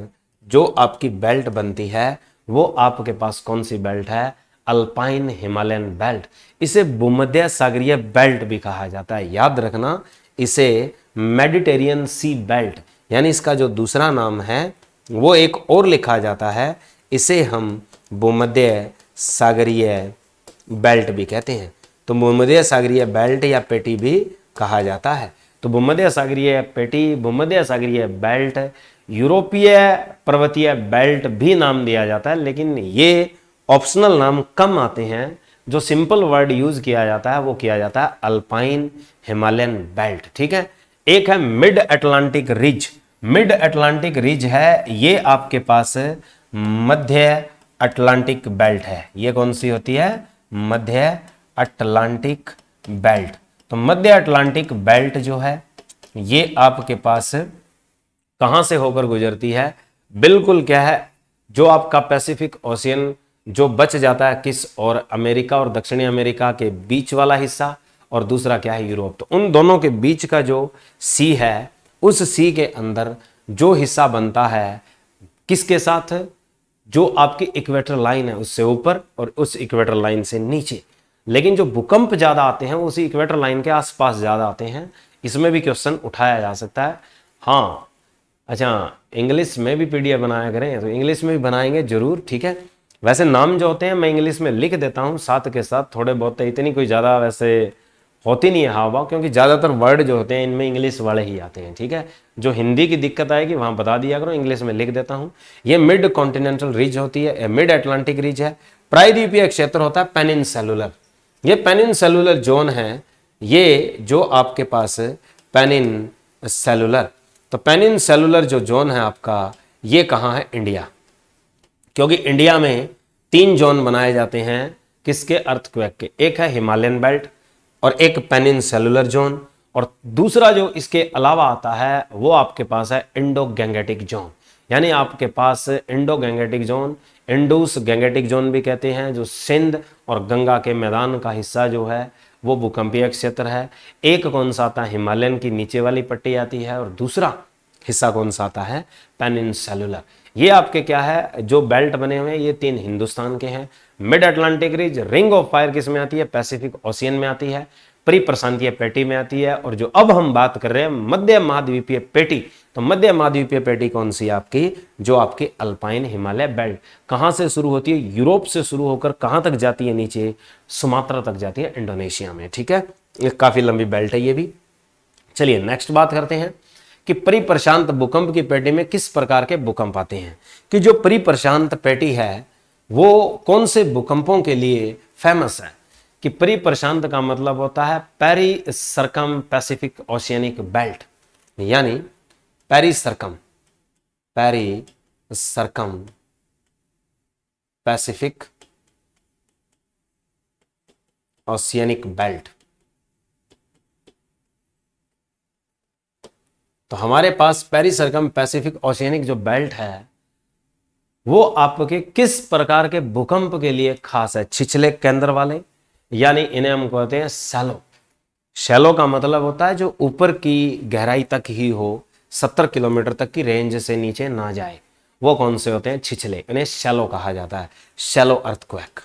जो आपकी बेल्ट बनती है वो आपके पास कौन सी बेल्ट है, अल्पाइन हिमालयन बेल्ट। इसे भूमध्य सागरीय बेल्ट भी कहा जाता है, याद रखना, इसे मेडिटेरियन सी बेल्ट, यानी इसका जो दूसरा नाम है वो एक और लिखा जाता है, इसे हम भूमध्य सागरीय बेल्ट भी कहते हैं। तो भूमध्य सागरीय बेल्ट या पेटी भी कहा जाता है। तो भूमध्य सागरीय पेटी, भूमध्य सागरीय बेल्ट, यूरोपीय पर्वतीय बेल्ट भी नाम दिया जाता है, लेकिन ये ऑप्शनल नाम कम आते हैं। जो सिंपल वर्ड यूज किया जाता है वो किया जाता है अल्पाइन हिमालयन बेल्ट, ठीक है। एक है mid Atlantic ridge, mid Atlantic ridge है, ये आपके पास मध्य अटलांटिक बेल्ट है। ये कौन सी होती है, मध्य अटलांटिक बेल्ट। तो मध्य अटलांटिक बेल्ट जो है ये आपके पास कहां से होकर गुजरती है, बिल्कुल क्या है, जो आपका पैसिफिक ओशियन जो बच जाता है किस, और अमेरिका और दक्षिणी अमेरिका के बीच वाला हिस्सा, और दूसरा क्या है, यूरोप। तो उन दोनों के बीच का जो सी है, उस सी के अंदर जो हिस्सा बनता है किसके साथ, जो आपकी इक्वेटर लाइन है उससे ऊपर और उस इक्वेटर लाइन से नीचे। लेकिन जो भूकंप ज्यादा आते हैं वो उसी इक्वेटर लाइन के आसपास ज्यादा आते हैं। इसमें भी क्वेश्चन उठाया जा सकता है। हाँ, अच्छा, इंग्लिश में भी पीडीएफ बनाया करें, तो इंग्लिश में भी बनाएंगे जरूर, ठीक है। वैसे नाम जो होते हैं मैं इंग्लिश में लिख देता हूँ साथ के साथ, थोड़े बहुत, इतनी कोई ज़्यादा वैसे होती नहीं है हाव भाव, क्योंकि ज़्यादातर वर्ड जो होते हैं इनमें इंग्लिश वाले ही आते हैं, ठीक है। जो हिंदी की दिक्कत आएगी वहाँ बता दिया करो, इंग्लिश में लिख देता हूँ। ये मिड कॉन्टिनेंटल रिज होती है, मिड अटलांटिक रिज है। प्रायद्वीपीय क्षेत्र होता है पेनिनसेलुलर। ये पेनिनसेलुलर जोन है, ये जो आपके पास पेनिनसेलुलर, तो पेनिनसेलुलर जो जोन है आपका, ये कहाँ है? इंडिया। क्योंकि इंडिया में 3 जोन बनाए जाते हैं किसके? अर्थक्वेक के। एक है हिमालयन बेल्ट और एक पेनिनसेलुलर जोन, और दूसरा जो इसके अलावा आता है वो आपके पास है इंडो गैंगेटिक जोन। यानी आपके पास Indo Gangetic zone, Indus Gangetic zone भी कहते हैं, जो सिंध और गंगा के मैदान का हिस्सा जो है वो भूकंपीय क्षेत्र है। एक कौन सा आता है? हिमालयन की नीचे वाली पट्टी आती है, और दूसरा हिस्सा कौन सा आता है? पेनिनसेलुलर। ये आपके क्या है, जो बेल्ट बने हुए हैं ये 3 हिंदुस्तान के हैं। Mid Atlantic ridge, ring of fire किस में आती है? पैसिफिक ओशियन में आती है, प्री प्रशांतीय पेटी में आती है। और जो अब हम बात कर रहे हैं मध्य महाद्वीपीय पेटी, तो मध्य महाद्वीपीय पेटी कौन सी है आपकी? जो आपकी अल्पाइन हिमालय बेल्ट। कहां से शुरू होती है? यूरोप से शुरू होकर कहां तक जाती है? नीचे सुमात्रा तक जाती है, इंडोनेशिया में, ठीक है। ये काफी लंबी बेल्ट है ये भी। चलिए नेक्स्ट बात करते हैं कि परिप्रशांत भूकंप की पेटी में किस प्रकार के भूकंप आते हैं। कि जो परिप्रशांत पेटी है वो कौन से भूकंपों के लिए फेमस है? कि परिप्रशांत का मतलब होता है पेरी सरकम पैसिफिक ओशियनिक बेल्ट, यानी पेरी सरकम पैसिफिक ओशियनिक बेल्ट। तो हमारे पास पेरी सरकम पैसिफिक ओशियनिक जो बेल्ट है वो आपके किस प्रकार के भूकंप के लिए खास है? छिछले केंद्र वाले, यानी इन्हें हम कहते हैं शैलो। शैलो का मतलब होता है जो ऊपर की गहराई तक ही हो, 70 किलोमीटर तक की रेंज से नीचे ना जाए, वो कौन से होते हैं? छिछले, इन्हें शैलो कहा जाता है। शैलो अर्थक्वेक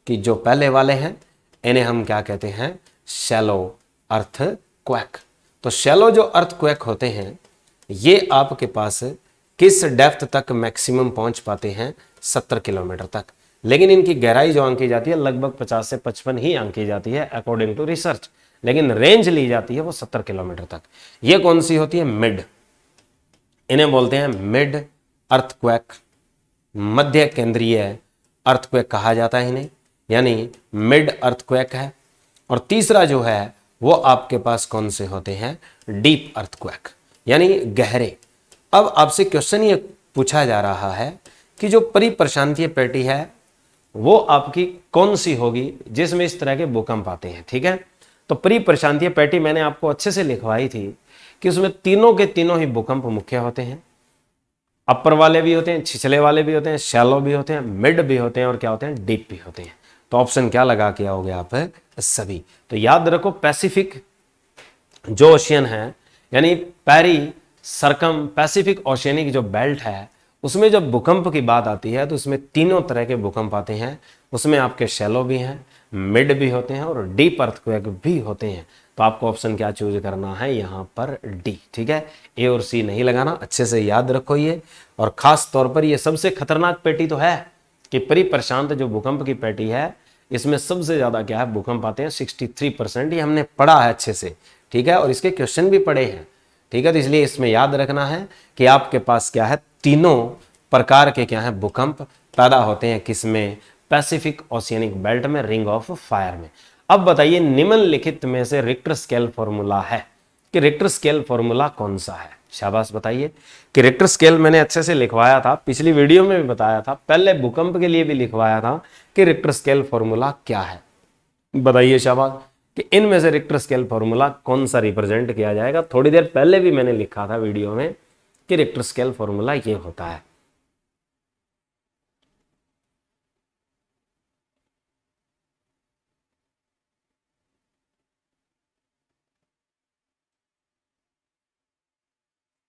कि जो पहले वाले हैं इन्हें हम क्या कहते हैं? Shallow earthquake. तो शैलो जो अर्थक्वेक होते हैं ये आपके पास किस डेप्थ तक मैक्सिमम पहुंच पाते हैं? 70 किलोमीटर तक। लेकिन इनकी गहराई जो आंकी जाती है लगभग 50 से 55 ही आंकी जाती है अकॉर्डिंग टू रिसर्च, लेकिन रेंज ली जाती है वो 70 किलोमीटर तक। ये कौन सी होती है? मिड, इन्हें बोलते हैं मिड अर्थक्वेक, मध्य केंद्रीय अर्थक्वेक कहा जाता है इन्हें, यानी मिड अर्थक्वेक है। और तीसरा जो है वो आपके पास कौन से होते हैं? डीप अर्थक्वेक, यानी गहरे। अब आपसे क्वेश्चन ये पूछा जा रहा है कि जो परिप्रशांतीय पेटी है वो आपकी कौन सी होगी जिसमें इस तरह के भूकंप आते हैं, ठीक है। तो परिप्रशांतीय पेटी मैंने आपको अच्छे से लिखवाई थी कि उसमें तीनों के तीनों ही भूकंप मुख्य होते हैं। अपर वाले भी होते हैं, छिछले वाले भी होते हैं, शैलो भी होते हैं, मिड भी होते हैं, और क्या होते हैं? डीप भी होते हैं। तो ऑप्शन क्या लगा के आओगे आप? सभी। तो याद रखो पैसिफिक जो ओशियन है, यानी पेरी सरकम पैसिफिक ओशियनिक जो बेल्ट है, उसमें जब भूकंप की बात आती है तो उसमें तीनों तरह के भूकंप आते हैं। उसमें आपके शैलो भी हैं, मिड भी होते हैं, और डीप अर्थक्वेक भी होते हैं। तो आपको ऑप्शन क्या चूज करना है? यहाँ पर डी, ठीक है। ए और सी नहीं लगाना, अच्छे से याद रखो ये। और खास तौर पर ये सबसे खतरनाक पेटी तो है कि परिप्रशांत जो भूकंप की पेटी है इसमें सबसे ज्यादा क्या है? भूकंप आते हैं 63%। ये हमने पढ़ा है अच्छे से, ठीक है, और इसके क्वेश्चन भी पढ़े हैं, ठीक है। तो इसलिए इसमें याद रखना है कि आपके पास क्या है? तीनों प्रकार के क्या है? भूकंप पैदा होते हैं किसमें? पैसिफिक ओशियनिक बेल्ट में, रिंग ऑफ फायर में। अब बताइए निम्नलिखित में से रिक्टर स्केल फॉर्मूला है कि रिक्टर स्केल फॉर्मूला कौन सा है? शाबाश बताइए कि रिक्टर स्केल मैंने अच्छे से लिखवाया था, पिछली वीडियो में भी बताया था, पहले भूकंप के लिए भी लिखवाया था कि रिक्टर स्केल फॉर्मूला क्या है। बताइए शाबाश कि इनमें से रिक्टर स्केल फॉर्मूला कौन सा रिप्रेजेंट किया जाएगा। थोड़ी देर पहले भी मैंने लिखा था वीडियो में कि रिक्टर स्केल फॉर्मूला ये होता है।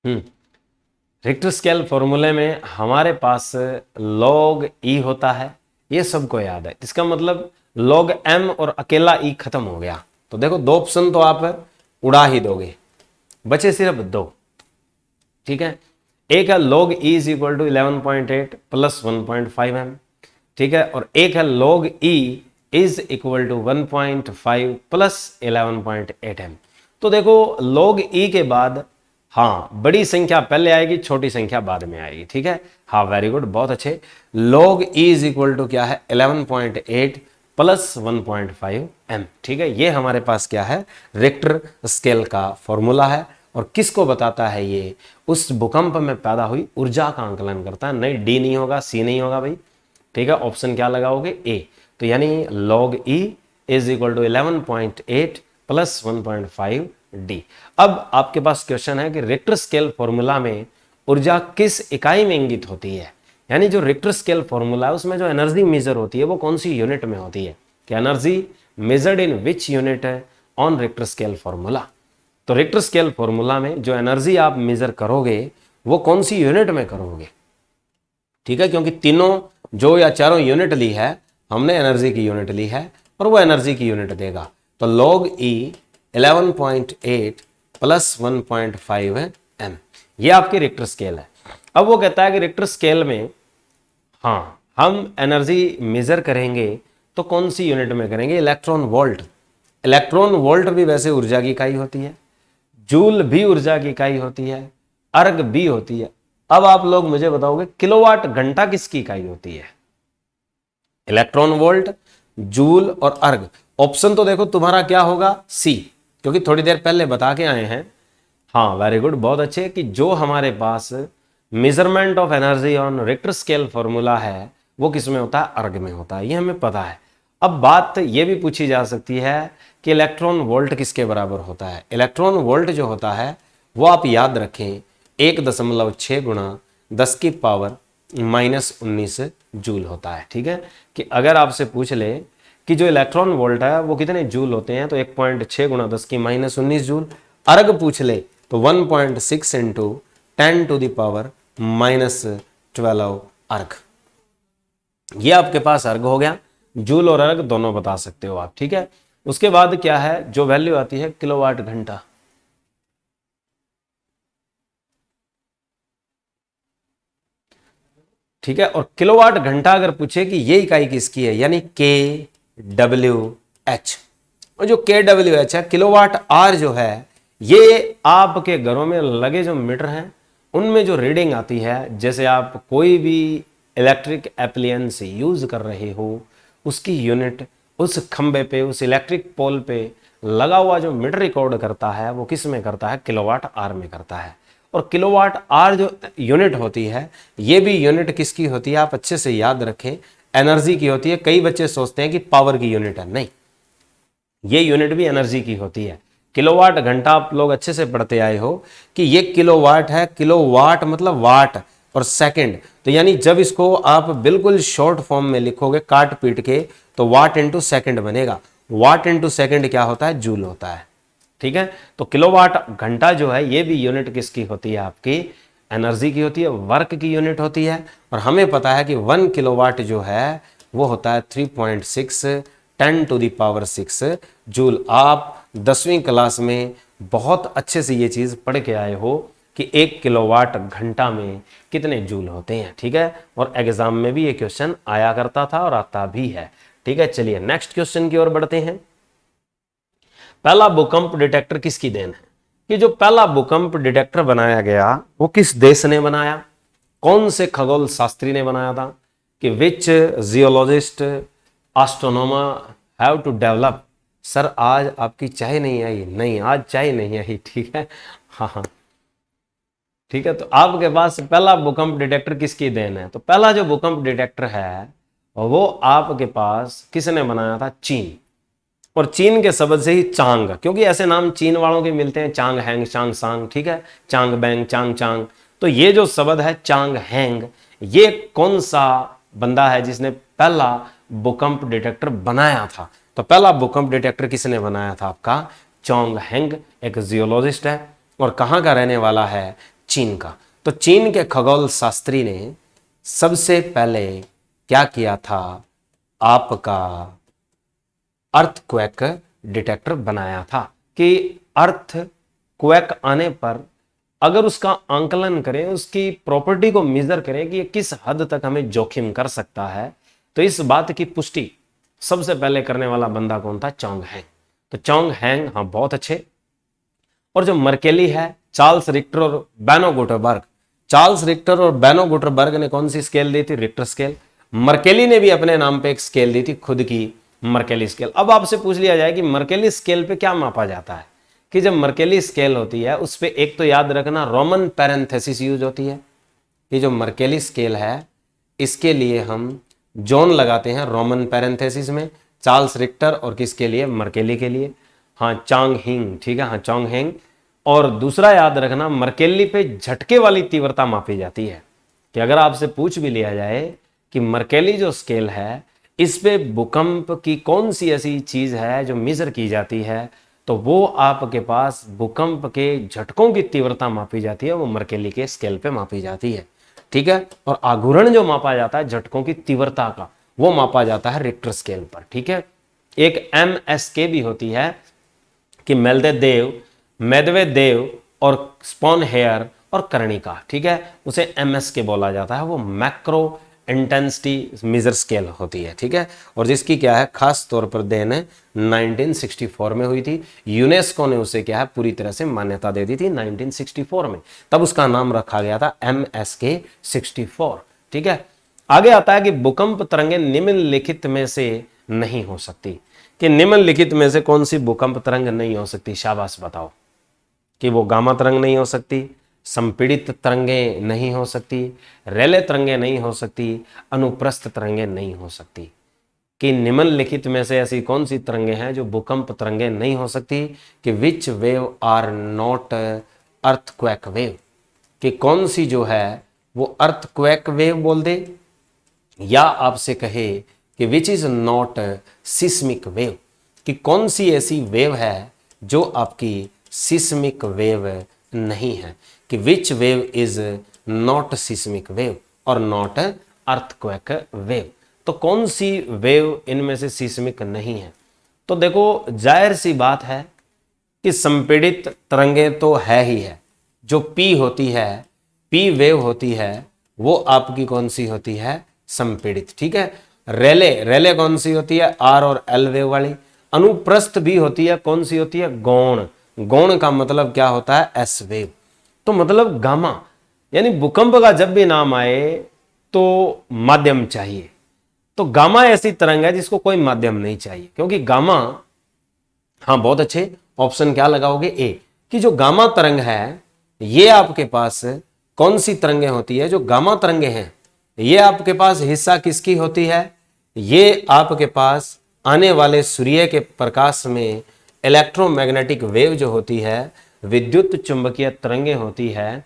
हम्म रिक्टर स्केल फॉर्मूले में हमारे पास log e होता है, ये सबको याद है। इसका मतलब log m और अकेला e खत्म हो गया। तो देखो दो ऑप्शन तो आप उड़ा ही दोगे, बचे सिर्फ दो। ठीक है, एक है log e is equal to 11.8 plus 1.5 m, ठीक है, और एक है log e is equal to 1.5 plus 11.8 m। तो देखो log e के बाद हाँ बड़ी संख्या पहले आएगी, छोटी संख्या बाद में आएगी। ठीक है, हाँ वेरी गुड, बहुत अच्छे। log e is equal to क्या है 11.8 प्लस 1.5 m। ठीक है, ये हमारे पास क्या है रिक्टर स्केल का फॉर्मूला है। और किसको बताता है ये, उस भूकंप में पैदा हुई ऊर्जा का आंकलन करता है। नहीं डी नहीं होगा, सी नहीं होगा भाई। ठीक है, ऑप्शन क्या लगाओगे ए। तो यानी log e is equal to 11.8 plus 1.5 D. अब आपके पास क्वेश्चन है कि रिक्टर स्केल फॉर्मूला में ऊर्जा किस इकाई में इंगित होती है। यानी जो रिक्टर स्केल फॉर्मूला है उसमें जो एनर्जी मेजर होती है वो कौन सी यूनिट में होती है, कि energy measured in which unit on Richter scale formula. तो रिक्टर स्केल फॉर्मूला में जो एनर्जी आप मेजर करोगे वो कौन सी यूनिट में करोगे। ठीक है, क्योंकि तीनों जो या चारों यूनिट ली है, हमने एनर्जी की यूनिट ली है और वो एनर्जी की यूनिट देगा। तो log e 11.8 प्लस 1.5 m, ये आपकी रिक्टर स्केल है। अब वो कहता है कि रिक्टर स्केल में हाँ हम एनर्जी मेजर करेंगे तो कौन सी यूनिट में करेंगे, इलेक्ट्रॉन वोल्ट। इलेक्ट्रॉन वोल्ट भी वैसे ऊर्जा की इकाई होती है, जूल भी ऊर्जा की इकाई होती है, अर्ग भी होती है। अब आप लोग मुझे बताओगे किलोवाट घंटा किसकी इकाई होती है। इलेक्ट्रॉन वोल्ट, जूल और अर्ग। ऑप्शन तो देखो तुम्हारा क्या होगा, सी, क्योंकि थोड़ी देर पहले बता के आए हैं। हाँ वेरी गुड, बहुत अच्छे, कि जो हमारे पास measurement of energy on Richter scale formula है वो किस में होता है, अर्ग में होता है, ये हमें पता है। अब बात ये भी पूछी जा सकती है कि इलेक्ट्रॉन वोल्ट किसके बराबर होता है। इलेक्ट्रॉन वोल्ट जो होता है वो आप याद रखें 1.6 गुणा 10 की पावर -19 जूल होता है। ठीक है, कि अगर आपसे पूछ ले कि जो इलेक्ट्रॉन वोल्ट है वो कितने जूल होते हैं, तो 1.6 गुणा 10 की -19 जूल। अर्ग पूछ ले तो 1.6 इंटू 10 टू द पावर -12 अर्ग। ये आपके पास अर्ग हो गया, जूल और अर्ग दोनों बता सकते हो आप। ठीक है, उसके बाद क्या है, जो वैल्यू आती है किलोवाट घंटा। ठीक है, और किलोवाट घंटा अगर पूछे कि ये इकाई किसकी है, यानी kWh। और जो kWh है, किलोवाट आर जो है, ये आपके घरों में लगे जो मीटर हैं उनमें जो रीडिंग आती है, जैसे आप कोई भी इलेक्ट्रिक एप्लियंस यूज कर रहे हो उसकी यूनिट उस खंबे पे, उस इलेक्ट्रिक पोल पे लगा हुआ जो मीटर रिकॉर्ड करता है वो किस में करता है, किलोवाट आर में करता है। और किलोवाट आर जो यूनिट होती है ये भी यूनिट किसकी होती है, आप अच्छे से याद रखें, एनर्जी की होती है। कई बच्चे सोचते हैं कि पावर की यूनिट है, नहीं, ये यूनिट भी एनर्जी की होती है। किलोवाट घंटा आप लोग अच्छे से पढ़ते आए हो कि ये किलोवाट है, किलोवाट मतलब वाट और सेकंड। तो यानी जब इसको आप बिल्कुल शॉर्ट फॉर्म में लिखोगे काट पीट के तो वाट इंटू सेकंड बनेगा। वाट इंटू सेकंड क्या होता है, जूल होता है। ठीक है, तो किलोवाट घंटा जो है ये भी यूनिट किसकी होती है, आपकी एनर्जी की होती है, वर्क की यूनिट होती है। और हमें पता है कि 1 किलोवाट जो है वो होता है 3.6 10 टू द पावर 6 जूल। आप 10वीं क्लास में बहुत अच्छे से ये चीज पढ़ के आए हो कि 1 किलोवाट घंटा में कितने जूल होते हैं। ठीक है, और एग्जाम में भी ये क्वेश्चन आया करता था और आता भी है। ठीक है, चलिए नेक्स्ट क्वेश्चन की ओर बढ़ते हैं। पहला भूकंप डिटेक्टर किसकी देन है, कि जो पहला भूकंप डिटेक्टर बनाया गया वो किस देश ने बनाया, कौन से खगोल शास्त्री ने बनाया था, कि which geologist astronomer have to develop. Sir आज आपकी चाय नहीं आई, नहीं आज चाय नहीं आई। ठीक है, हाँ, ठीक है, तो आपके पास पहला भूकंप डिटेक्टर किसकी देन है, तो पहला जो भूकंप डिटेक्टर है वो आपके पास किसने बनाया था, चीन। और चीन के शब्द से ही चांग, क्योंकि ऐसे नाम चीन वालों के मिलते हैं, चांग हैंग, चांग सांग। ठीक है, चांग बैंग, चांग चांग। तो ये जो शब्द है चांग हैंग, ये कौन सा बंदा है जिसने पहला भूकंप डिटेक्टर बनाया था। तो पहला भूकंप डिटेक्टर किसने बनाया था, आपका चोंग हैंग, एक जियोलॉजिस्ट है और कहाँ का रहने वाला है, चीन का। तो चीन के खगोल शास्त्री ने सबसे पहले क्या किया था, आपका अर्थक्वेक डिटेक्टर बनाया था कि अर्थक्वेक आने पर अगर उसका आंकलन करें, उसकी प्रॉपर्टी को मेजर करें कि ये किस हद तक हमें जोखिम कर सकता है, तो इस बात की पुष्टि सबसे पहले करने वाला बंदा कौन था, चोंग हैंग। तो चोंग हैंग, हाँ बहुत अच्छे। और जो मर्केली है, चार्ल्स रिक्टर और बेनो गुटेनबर्ग। चार्ल्स रिक्टर और बेनो गुटेनबर्ग ने कौन सी स्केल दी थी, रिक्टर स्केल। मर्केली ने भी अपने नाम पे एक स्केल दी थी, खुद की मर्केली स्केल। अब आपसे पूछ लिया जाए कि मर्केली स्केल पे क्या मापा जाता है, कि जब मर्केली स्केल होती है उस पे एक तो याद रखना रोमन पैरेंथेसिस यूज होती है। ये जो मर्केली स्केल है इसके लिए हम जोन लगाते हैं रोमन पैरेंथेसिस में, चार्ल्स रिक्टर और किसके लिए, मर्केली के लिए, हाँ चांग हिंग, ठीक है, हाँ चोंग हैंग। और दूसरा याद रखना, मर्केली पे झटके वाली तीव्रता मापी जाती है, कि अगर आपसे पूछ भी लिया जाए कि मर्केली जो स्केल है इस पे भूकंप की कौन सी ऐसी चीज है जो मेजर की जाती है, तो वो आपके पास भूकंप के झटकों की तीव्रता मापी जाती है, वो मर्केली के स्केल पे मापी जाती है, ठीक है। और आघूर्ण जो मापा जाता है झटकों की तीव्रता का, वो मापा जाता है रिक्टर स्केल पर, ठीक है। एक MSK भी होती है कि मेदवेदेव और स्पॉन हेयर और कर्णिका, ठीक है, उसे MSK बोला जाता है। वो मैक्रो इंटेंसिटी मेजर स्केल होती है, ठीक है। और जिसकी क्या है खास तौर पर देन 1964 में हुई थी। यूनेस्को ने उसे क्या है पूरी तरह से मान्यता दे दी थी 1964 में, तब उसका नाम रखा गया था MSK 64, ठीक है। आगे आता है कि भूकंप तरंगें निम्नलिखित में से नहीं हो सकती, कि निम्नलिखित में से कौन सी भूकंप तरंग नहीं हो सकती, शाबाश बताओ। कि वो गामा तरंग नहीं हो सकती, संपीड़ित तरंगें नहीं हो सकती, रेले तरंगें नहीं हो सकती, अनुप्रस्थ तरंगें नहीं हो सकती। कि निम्नलिखित में से ऐसी कौन सी तरंगें हैं जो भूकंप तरंगें नहीं हो सकती, कि which wave are not earthquake wave, कि कौन सी जो है वो अर्थक्वेक वेव बोल दे, या आपसे कहे कि which is not seismic wave, कि कौन सी ऐसी वेव है जो आपकी सिस्मिक वेव नहीं है, कि which wave is not seismic wave और नॉट अर्थक्वेक वेव। तो कौन सी वेव इनमें से सिस्मिक नहीं है, तो देखो जाहिर सी बात है कि संपीड़ित तरंगें तो है ही है, जो पी होती है, पी वेव होती है, वो आपकी कौन सी होती है, संपीड़ित, ठीक है। रेले कौन सी होती है, आर और एल वेव वाली। अनुप्रस्थ भी होती है, कौन सी होती है, गौण। गौण का मतलब क्या होता है, एस वेव। तो मतलब गामा, यानी भूकंप का जब भी नाम आए तो माध्यम चाहिए। तो गामा ऐसी तरंग है जिसको कोई माध्यम नहीं चाहिए, क्योंकि गामा, हाँ बहुत अच्छे, ऑप्शन क्या लगाओगे, ए, कि जो गामा तरंग है ये आपके पास कौन सी तरंगें होती है, जो गामा तरंगें हैं ये आपके पास हिस्सा किसकी होती है, ये आपके पास आने वाले सूर्य के प्रकाश में इलेक्ट्रोमैग्नेटिक वेव जो होती है, विद्युत चुंबकीय तरंगें होती है,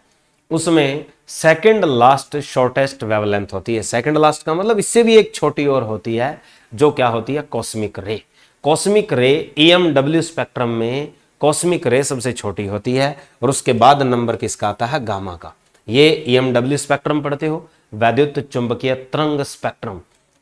उसमें सेकंड लास्ट शॉर्टेस्ट वेवलेंथ होती है। सेकंड लास्ट का मतलब इससे भी एक छोटी और होती है, जो क्या होती है, कॉस्मिक रे। कॉस्मिक रे EMW स्पेक्ट्रम में कॉस्मिक रे सबसे छोटी होती है, और उसके बाद नंबर किसका आता है, गामा का। ये EMW स्पेक्ट्रम पढ़ते हो, वैद्युत चुंबकीय तरंग स्पेक्ट्रम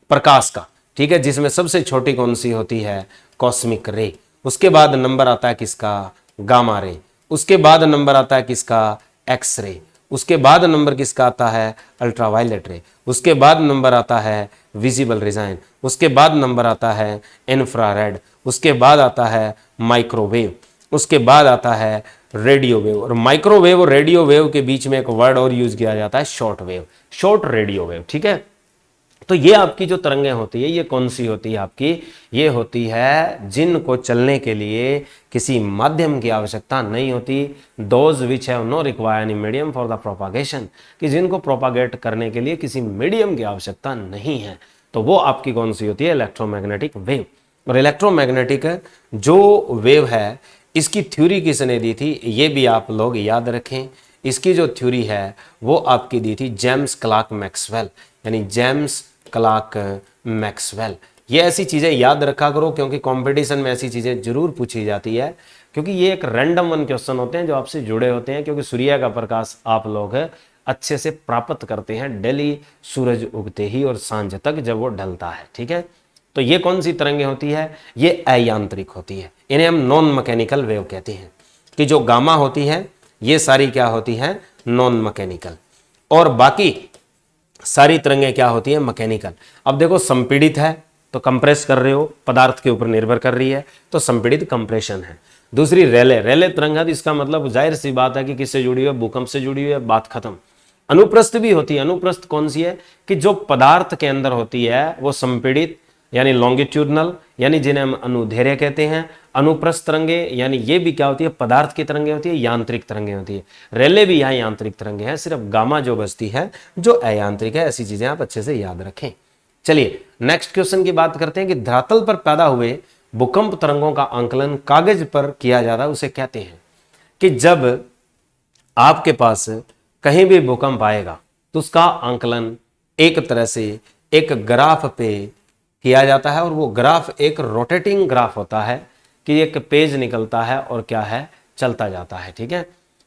प्रकाश का, ठीक है, जिसमें सबसे छोटी कौन सी होती है, कॉस्मिक रे। उसके बाद नंबर आता है किसका, गामा रे। उसके बाद नंबर आता है किसका, एक्स रे। उसके बाद नंबर किसका आता है, अल्ट्रावायलेट रे। उसके बाद नंबर आता है विजिबल रेजाइन। उसके बाद नंबर आता है इंफ्रारेड। उसके बाद आता है माइक्रोवेव। उसके बाद आता है रेडियो वेव। और माइक्रोवेव और रेडियो वेव के बीच में एक वर्ड और यूज किया जाता है, short wave, short radio wave, ठीक है। तो ये आपकी जो तरंगें होती है ये कौन सी होती है आपकी, ये होती है जिनको चलने के लिए किसी माध्यम की आवश्यकता नहीं होती। Those which have no require any medium for the propagation, कि जिनको प्रोपागेट करने के लिए किसी मीडियम की आवश्यकता नहीं है, तो वो आपकी कौन सी होती है, इलेक्ट्रोमैग्नेटिक वेव। और इलेक्ट्रोमैग्नेटिक जो वेव है इसकी थ्योरी किसने दी थी, ये भी आप लोग याद रखें। इसकी जो थ्योरी है वो आपकी दी थी जेम्स क्लार्क मैक्सवेल, यानी जेम्स क्लार्क मैक्सवेल। ये ऐसी चीज़ें याद रखा करो, क्योंकि कंपटीशन में ऐसी चीज़ें जरूर पूछी जाती है, क्योंकि ये एक रैंडम वन क्वेश्चन होते हैं जो आपसे जुड़े होते हैं, क्योंकि सूर्य का प्रकाश आप लोग अच्छे से प्राप्त करते हैं डेली सूरज उगते ही और सांझ तक जब वो ढलता है। ठीक है, तो ये कौन सी तरंगें होती है, ये अयांत्रिक होती है, इन्हें हम नॉन मैकेनिकल वेव कहते हैं। कि जो गामा होती है ये सारी क्या होती है, नॉन मैकेनिकल, और बाकी सारी तरंगें क्या होती है, मैकेनिकल। अब देखो संपीड़ित है तो कंप्रेस कर रहे हो, पदार्थ के ऊपर निर्भर कर रही है, तो संपीड़ित कंप्रेशन है। दूसरी रेले, रेले तरंगा, इसका मतलब जाहिर सी बात है कि किससे जुड़ी हुई है, भूकंप से जुड़ी हुई है, बात खत्म। अनुप्रस्थ भी होती है, अनुप्रस्थ कौन सी है, कि जो पदार्थ के अंदर होती है वो संपीड़ित यानी लॉन्गिट्यूडनल, यानी जिन्हें हम अनुदैर्ध्य कहते हैं। अनुप्रस्थ तरंगे यानी ये भी क्या होती है, पदार्थ की तरंगे होती है, यांत्रिक तरंगे होती है। रेले भी यहाँ यांत्रिक तरंगे हैं, सिर्फ गामा जो बचती है जो अयांत्रिक है। ऐसी चीजें आप अच्छे से याद रखें। चलिए नेक्स्ट क्वेश्चन की बात करते हैं कि धरातल पर पैदा हुए भूकंप तरंगों का आंकलन कागज पर किया जाता है, उसे कहते हैं। कि जब आपके पास कहीं भी भूकंप आएगा तो उसका आंकलन एक तरह से एक ग्राफ पे किया जाता है, और वो ग्राफ एक रोटेटिंग ग्राफ होता है कि एक पेज निकलता है और क्या है, चलता जाता है। ठीक है,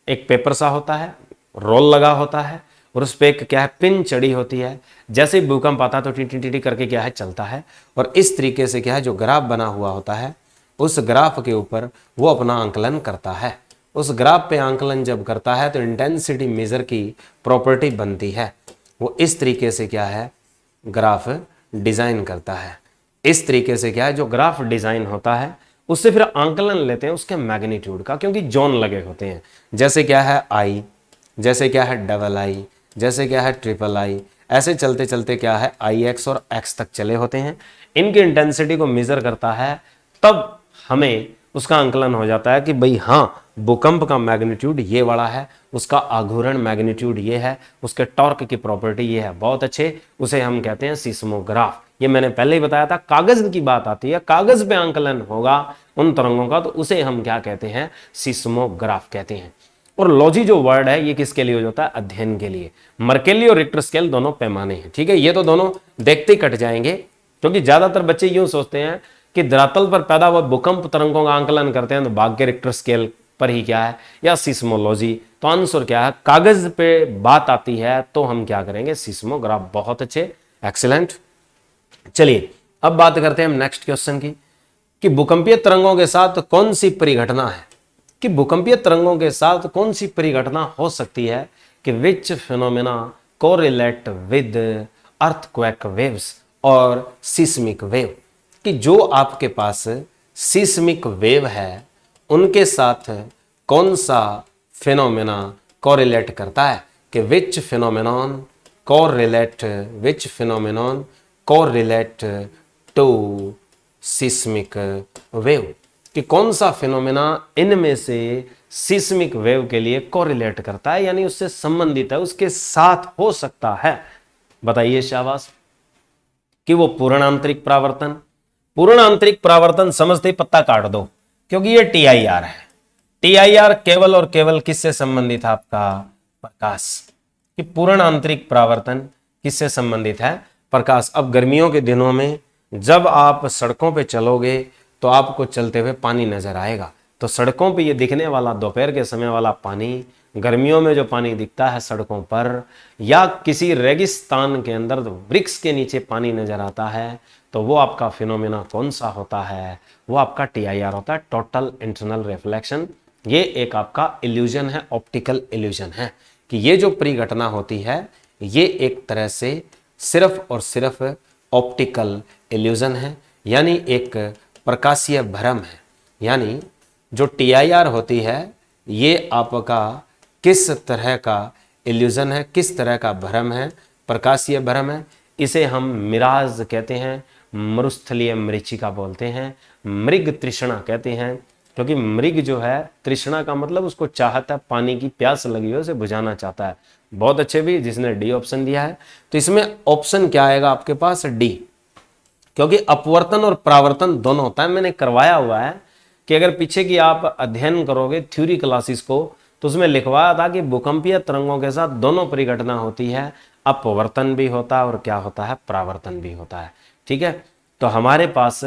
एक पेपर सा होता है, रोल लगा होता है, और उस पर एक क्या है, पिन चढ़ी होती है। जैसे ही भूकंप आता है तो टी टी करके क्या है, चलता है। और इस तरीके से क्या है, जो ग्राफ बना हुआ होता है उस ग्राफ के ऊपर वो अपना आंकलन करता है। उस ग्राफ पे आंकलन जब करता है तो इंटेंसिटी मेजर की प्रॉपर्टी बनती है। वो इस तरीके से क्या है, ग्राफ डिजाइन करता है। इस तरीके से क्या है, जो ग्राफ डिजाइन होता है उससे फिर आंकलन लेते हैं उसके मैग्नीट्यूड का, क्योंकि जोन लगे होते हैं। जैसे क्या है आई, जैसे क्या है डबल आई, जैसे क्या है ट्रिपल आई, ऐसे चलते चलते क्या है आई एक्स और एक्स तक चले होते हैं। इनकी इंटेंसिटी को मेजर करता है, तब हमें उसका आंकलन हो जाता है कि भाई हाँ, भूकंप का मैग्नीट्यूड ये वाला है, उसका आघूर्ण मैग्नीट्यूड ये है, उसके टॉर्क की प्रॉपर्टी ये है। बहुत अच्छे, उसे हम कहते हैं सिस्मोग्राफ। ये मैंने पहले ही बताया था, कागज की बात आती है, कागज पे आंकलन होगा उन तरंगों का तो उसे हम क्या कहते हैं, सिस्मोग्राफ कहते हैं। और लॉजी जो वर्ड है ये किसके लिए हो जाता है, अध्ययन के लिए। मर्केली और रिक्टर स्केल दोनों पैमाने हैं। ठीक है, ये तो दोनों देखते ही कट जाएंगे, क्योंकि ज्यादातर बच्चे यूं सोचते हैं कि धरातल पर पैदा हुआ भूकंप तरंगों का आंकलन करते हैं तो भाग्य रिक्टर स्केल पर ही क्या है, या सिस्मोलॉजी। तो आंसर क्या है, कागज पे बात आती है तो हम क्या करेंगे, सिस्मोग्राफ। बहुत अच्छे, एक्सीलेंट। चलिए अब बात करते हैं हम नेक्स्ट क्वेश्चन की, कि भूकंपीय तरंगों के साथ कौन सी परिघटना है, कि भूकंपीय तरंगों के साथ कौन सी परिघटना हो सकती है, कि which phenomena correlate with earthquake waves और सिस्मिक वेव। कि जो आपके पास सिस्मिक वेव है उनके साथ कौन सा फिनोमेना कोरिलेट करता है, कि विच फिनोमेनॉन कोरिलेट टू सिस्मिक वेव। कि कौन सा फिनोमेना इनमें से सिस्मिक वेव के लिए कोरिलेट करता है, यानी उससे संबंधित है, उसके साथ हो सकता है। बताइए शाबाश। कि वो पूर्ण आंतरिक प्रावर्तन, पूर्ण आंतरिक प्रावर्तन समझते ही पत्ता काट दो, क्योंकि ये TIR है। TIR केवल और केवल किससे संबंधित है, आपका प्रकाश। कि पूर्ण आंतरिक प्रावर्तन किससे संबंधित है, प्रकाश। अब गर्मियों के दिनों में जब आप सड़कों पे चलोगे तो आपको चलते हुए पानी नजर आएगा। तो सड़कों पे ये दिखने वाला दोपहर के समय वाला पानी, गर्मियों में जो पानी दिखता है सड़कों पर या किसी रेगिस्तान के अंदर वृक्ष के नीचे पानी नजर आता है, तो वो आपका फिनोमेना कौन सा होता है, वो आपका TIR होता है, टोटल इंटरनल रिफ्लेक्शन। ये एक आपका इल्यूजन है, ऑप्टिकल इल्यूजन है। कि ये जो परिघटना होती है ये एक तरह से सिर्फ और सिर्फ ऑप्टिकल इल्यूजन है, यानी एक प्रकाशीय भ्रम है। यानी जो TIR होती है ये आपका किस तरह का इल्यूजन है, किस तरह का भ्रम है, प्रकाशीय भ्रम है। इसे हम मिराज कहते हैं, मरुस्थलीय मरीचिका बोलते हैं, मृग तृष्णा कहते हैं। क्योंकि मृग जो है, तृष्णा का मतलब उसको चाहता है, पानी की प्यास लगी हो उसे बुझाना चाहता है। बहुत अच्छे भी जिसने डी ऑप्शन दिया है। तो इसमें ऑप्शन क्या आएगा आपके पास, डी। क्योंकि अपवर्तन और परावर्तन दोनों होता है। मैंने करवाया हुआ है कि अगर पीछे की आप अध्ययन करोगे थ्योरी क्लासेस को तो उसमें लिखवाया था कि भूकंपीय तरंगों के साथ दोनों परिघटना होती है, अपवर्तन भी होता है और क्या होता है, परावर्तन भी होता है। ठीक है, तो हमारे पास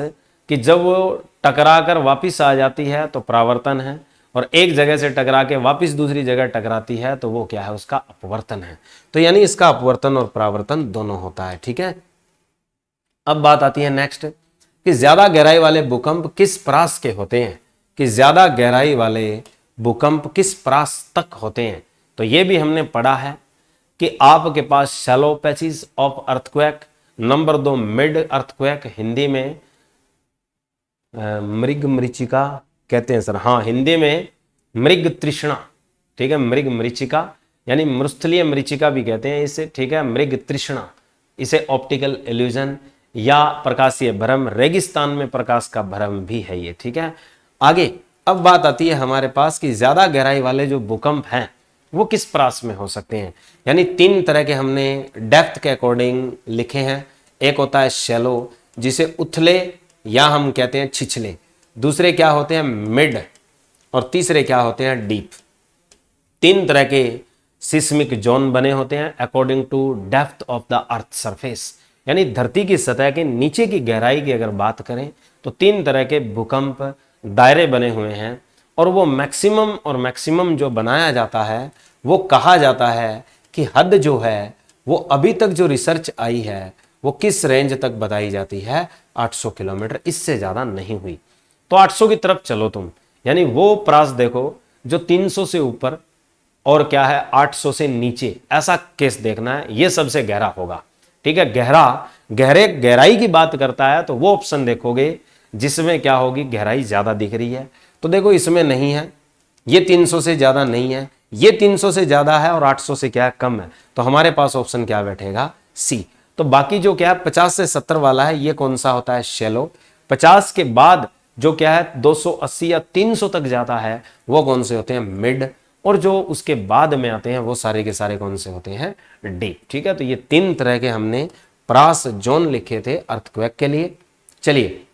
कि जब वो टकरा कर वापिस आ जाती है तो परावर्तन है, और एक जगह से टकरा के वापस दूसरी जगह टकराती है तो वो क्या है, उसका अपवर्तन है। तो यानी इसका अपवर्तन और परावर्तन दोनों होता है। ठीक है, अब बात आती है नेक्स्ट कि ज्यादा गहराई वाले भूकंप किस प्रास के होते हैं, कि ज्यादा गहराई वाले भूकंप किस प्रास तक होते हैं। तो ये भी हमने पढ़ा है कि आपके पास shallow patches of earthquake, number 2 mid earthquake, Hindi में मृग मरीचिका कहते हैं सर, हाँ हिंदी में मृग तृष्णा। ठीक है, मृग मरीचिका यानी मृस्थलीय मरीचिका भी कहते हैं इसे। ठीक है, मृग तृष्णा, इसे ऑप्टिकल इल्यूजन या प्रकाशीय भ्रम, रेगिस्तान में प्रकाश का भ्रम भी है ये। ठीक है, आगे अब बात आती है हमारे पास कि ज्यादा गहराई वाले जो भूकंप हैं वो किस प्रास में हो सकते हैं। यानी 3 तरह के हमने डेप्थ के अकॉर्डिंग लिखे हैं। एक होता है शैलो, जिसे उथले या हम कहते हैं छिछले, दूसरे क्या होते हैं मिड, और तीसरे क्या होते हैं डीप। 3 तरह के सिस्मिक जोन बने होते हैं according to depth of the earth surface, यानी धरती की सतह के नीचे की गहराई की अगर बात करें तो 3 तरह के भूकंप दायरे बने हुए हैं। और वो मैक्सिमम और मैक्सिमम जो बनाया जाता है वो कहा जाता है कि हद जो है वो अभी तक जो रिसर्च आई है वो किस रेंज तक बताई जाती है, 800 किलोमीटर, इससे ज़्यादा नहीं हुई। तो 800 की तरफ चलो तुम, यानी वो प्रास देखो जो 300 से ऊपर और क्या है 800 से नीचे, ऐसा केस देखना है, ये सबसे गहरा होगा। ठीक है, गहराई की बात करता है तो वो ऑप्शन देखोगे जिसमें क्या होगी, गहराई ज्यादा दिख रही है। तो देखो इसमें नहीं है, ये 300 से ज्यादा नहीं है, ये 300 से ज्यादा है और 800 से क्या है कम है। तो हमारे पास ऑप्शन क्या बैठेगा, सी। तो बाकी जो क्या है 50 से 70 वाला है, ये कौन सा होता है, शैलो। 50 के बाद जो क्या है 280 या 300 तक जाता है वो कौन से होते हैं, मिड। और जो उसके बाद में आते हैं वो सारे के सारे कौन से होते हैं, डीप। ठीक है, तो ये 3 तरह के हमने प्रास जोन लिखे थे अर्थक्वेक के लिए। चलिए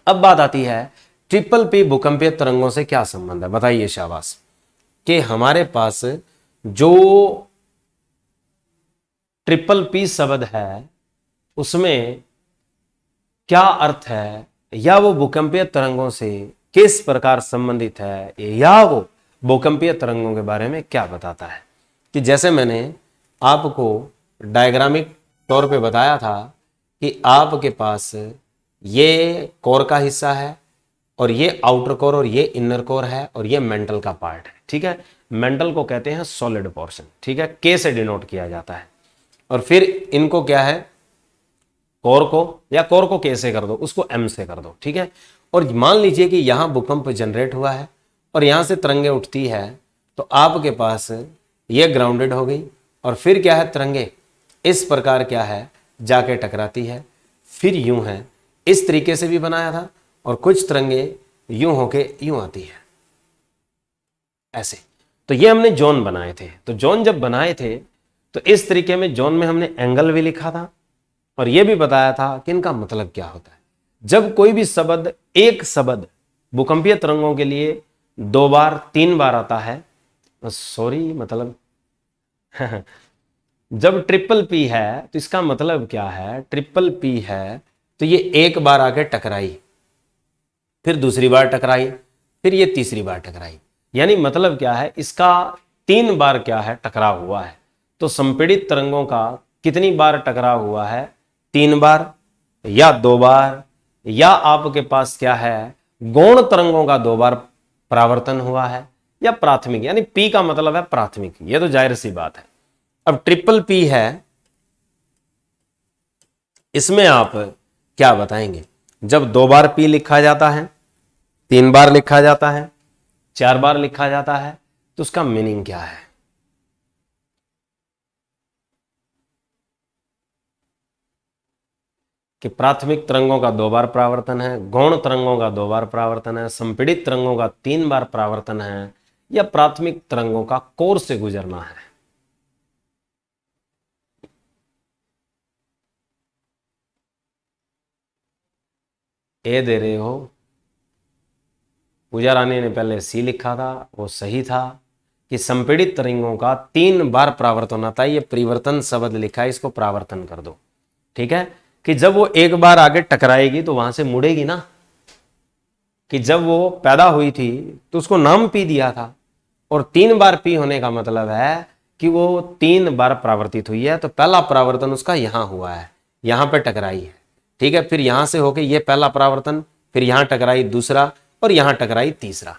अब बात आती है ट्रिपल पी भूकंपीय तरंगों से क्या संबंध है, बताइए शाबाश। कि हमारे पास जो ट्रिपल पी शब्द है उसमें क्या अर्थ है, या वो भूकंपीय तरंगों से किस प्रकार संबंधित है, या वो भूकंपीय तरंगों के बारे में क्या बताता है। कि जैसे मैंने आपको डायग्रामिक तौर पे बताया था कि आपके पास ये कोर का हिस्सा है और ये आउटर कोर और ये इनर कोर है और ये मेंटल का पार्ट है। ठीक है, मेंटल को कहते हैं सॉलिड पोर्शन। ठीक है, के से डिनोट किया जाता है। और फिर इनको क्या है, कोर को, या कोर को के से कर दो, उसको एम से कर दो। ठीक है, और मान लीजिए कि यहां भूकंप जनरेट हुआ है और यहां से तरंगे उठती है तो आपके पास ये ग्राउंडेड हो गई और फिर क्या है, तरंगे इस प्रकार क्या है जाके टकराती है, फिर यूं है, इस तरीके से भी बनाया था, और कुछ तरंगे यूं होके यूं आती है ऐसे। तो ये हमने जोन बनाए थे। तो जोन जब बनाए थे तो इस तरीके में जोन में हमने एंगल भी लिखा था और ये भी बताया था कि इनका मतलब क्या होता है। जब कोई भी शब्द, एक शब्द भूकंपीय तरंगों के लिए 2 बार 3 बार आता है, सॉरी मतलब जब ट्रिपल पी है तो इसका मतलब क्या है, ट्रिपल पी है तो ये एक बार आके टकराई, फिर दूसरी बार टकराई, फिर ये तीसरी बार टकराई, यानी मतलब क्या है, इसका 3 बार क्या है टकराव हुआ है। तो संपीड़ित तरंगों का कितनी बार टकराव हुआ है, 3 बार या 2 बार, या आपके पास क्या है गौण तरंगों का 2 बार परावर्तन हुआ है, या प्राथमिक, यानी पी का मतलब है प्राथमिक। ये तो जाहिर सी बात है। अब ट्रिपल पी है, इसमें आप क्या बताएंगे, जब 2 बार पी लिखा जाता है, 3 बार लिखा जाता है, 4 बार लिखा जाता है, तो उसका मीनिंग क्या है। कि प्राथमिक तरंगों का 2 बार परावर्तन है, गौण तरंगों का 2 बार परावर्तन है, संपीड़ित तरंगों का 3 बार परावर्तन है, या प्राथमिक तरंगों का कोर से गुजरना है। ए दे रहे हो, पूजा रानी ने पहले सी लिखा था, वो सही था कि संपीड़ित तरंगों का 3 बार परावर्तन होता है। ये परिवर्तन शब्द लिखा है, इसको परावर्तन कर दो। ठीक है, कि जब वो एक बार आगे टकराएगी तो वहां से मुड़ेगी ना, कि जब वो पैदा हुई थी तो उसको नाम पी दिया था, और 3 बार पी होने का मतलब है कि वो 3 बार परावर्तित हुई है। तो पहला परावर्तन उसका यहां हुआ है, यहां पे टकराई है, ठीक है। फिर यहां से होके ये पहला परावर्तन, फिर यहां टकराई दूसरा, और यहां टकराई तीसरा।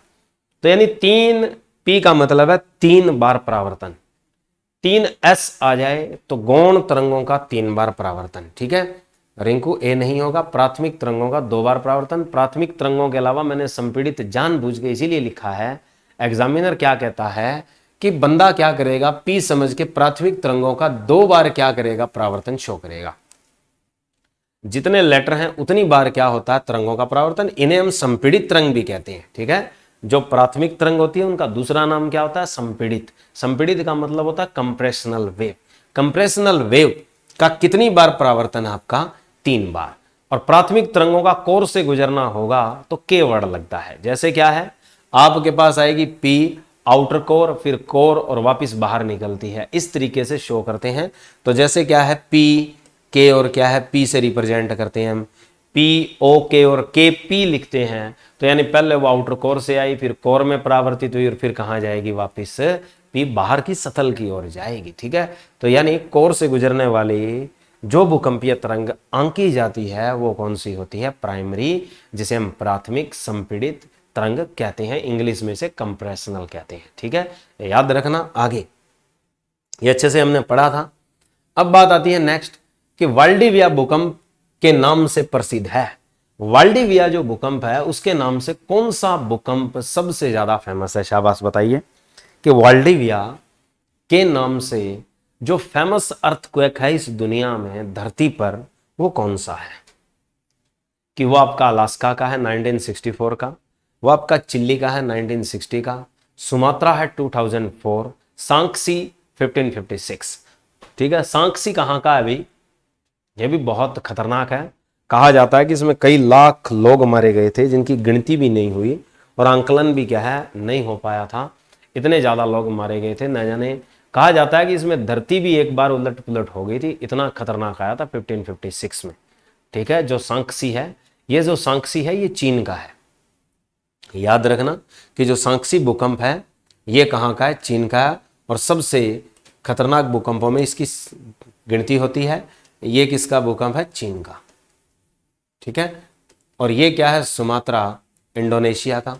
तो यानी 3 पी का मतलब है 3 बार परावर्तन। 3 एस आ जाए तो गौण तरंगों का 3 बार परावर्तन, ठीक है। रिंकू ए नहीं होगा, प्राथमिक तरंगों का 2 बार परावर्तन। प्राथमिक तरंगों के अलावा मैंने संपीड़ित जानबूझ के इसीलिए लिखा है, एग्जामिनर क्या कहता है कि बंदा क्या करेगा, पी समझ के प्राथमिक तरंगों का 2 बार क्या करेगा, परावर्तन शो करेगा। जितने लेटर हैं उतनी बार क्या होता है, तरंगों का परावर्तन। इन्हें हम संपीड़ित तरंग भी कहते हैं, ठीक है। जो प्राथमिक तरंग होती है उनका दूसरा नाम क्या होता है, संपीड़ित। संपीड़ित का मतलब होता है कंप्रेशनल वेव। कंप्रेशनल वेव का कितनी बार परावर्तन है आपका, 3 बार। और प्राथमिक तरंगों का कोर से गुजरना होगा तो के वर्ड लगता है। जैसे क्या है, आपके पास आएगी पी, आउटर कोर, फिर कोर, और वापस बाहर निकलती है। इस तरीके से शो करते हैं। तो जैसे क्या है, पी के और क्या है, पी से रिप्रेजेंट करते हैं हम, पी ओ के और के पी लिखते हैं। तो यानी पहले वो आउटर कोर से आई, फिर कोर में परावर्तित हुई, और फिर कहाँ जाएगी, वापस पी बाहर की सतह की ओर जाएगी, ठीक है। तो यानी कोर से गुजरने वाली जो भूकंपीय तरंग आंकी जाती है वो कौन सी होती है, प्राइमरी, जिसे हम प्राथमिक संपीड़ित तरंग कहते हैं, इंग्लिश में से कंप्रेशनल कहते हैं, ठीक है। याद रखना आगे, ये अच्छे से हमने पढ़ा था। अब बात आती है नेक्स्ट कि वाल्डिविया भूकंप के नाम से प्रसिद्ध है। वाल्डिविया जो भूकंप है उसके नाम से कौन सा भूकंप सबसे ज्यादा फेमस है, शाबाश बताइए कि वाल्डिविया के नाम से जो फेमस अर्थक्वेक है इस दुनिया में, धरती पर, वो कौन सा है। कि वो आपका अलास्का का है 1964 का, वो आपका चिल्ली का है 1960 का, सुमात्रा है 2004, सांक्सी 1556, ठीक है। सांक्सी कहाँ का है अभी, ये भी बहुत खतरनाक है। कहा जाता है कि इसमें कई लाख लोग मारे गए थे जिनकी गिनती भी नहीं हुई, और आंकलन भी क्या है, नहीं हो पाया था। इतने ज़्यादा लोग मारे गए थे, न जाने। कहा जाता है कि इसमें धरती भी एक बार उलट पुलट हो गई थी, इतना खतरनाक आया था 1556 में, ठीक है। जो सांक्सी है, ये जो सांक्सी है ये चीन का है। याद रखना कि जो सांक्सी भूकंप है ये कहाँ का है, चीन का है। और सबसे खतरनाक भूकंपों में इसकी गिनती होती है। ये किसका भूकंप है, चीन का, ठीक है। और ये क्या है, सुमात्रा, इंडोनेशिया का।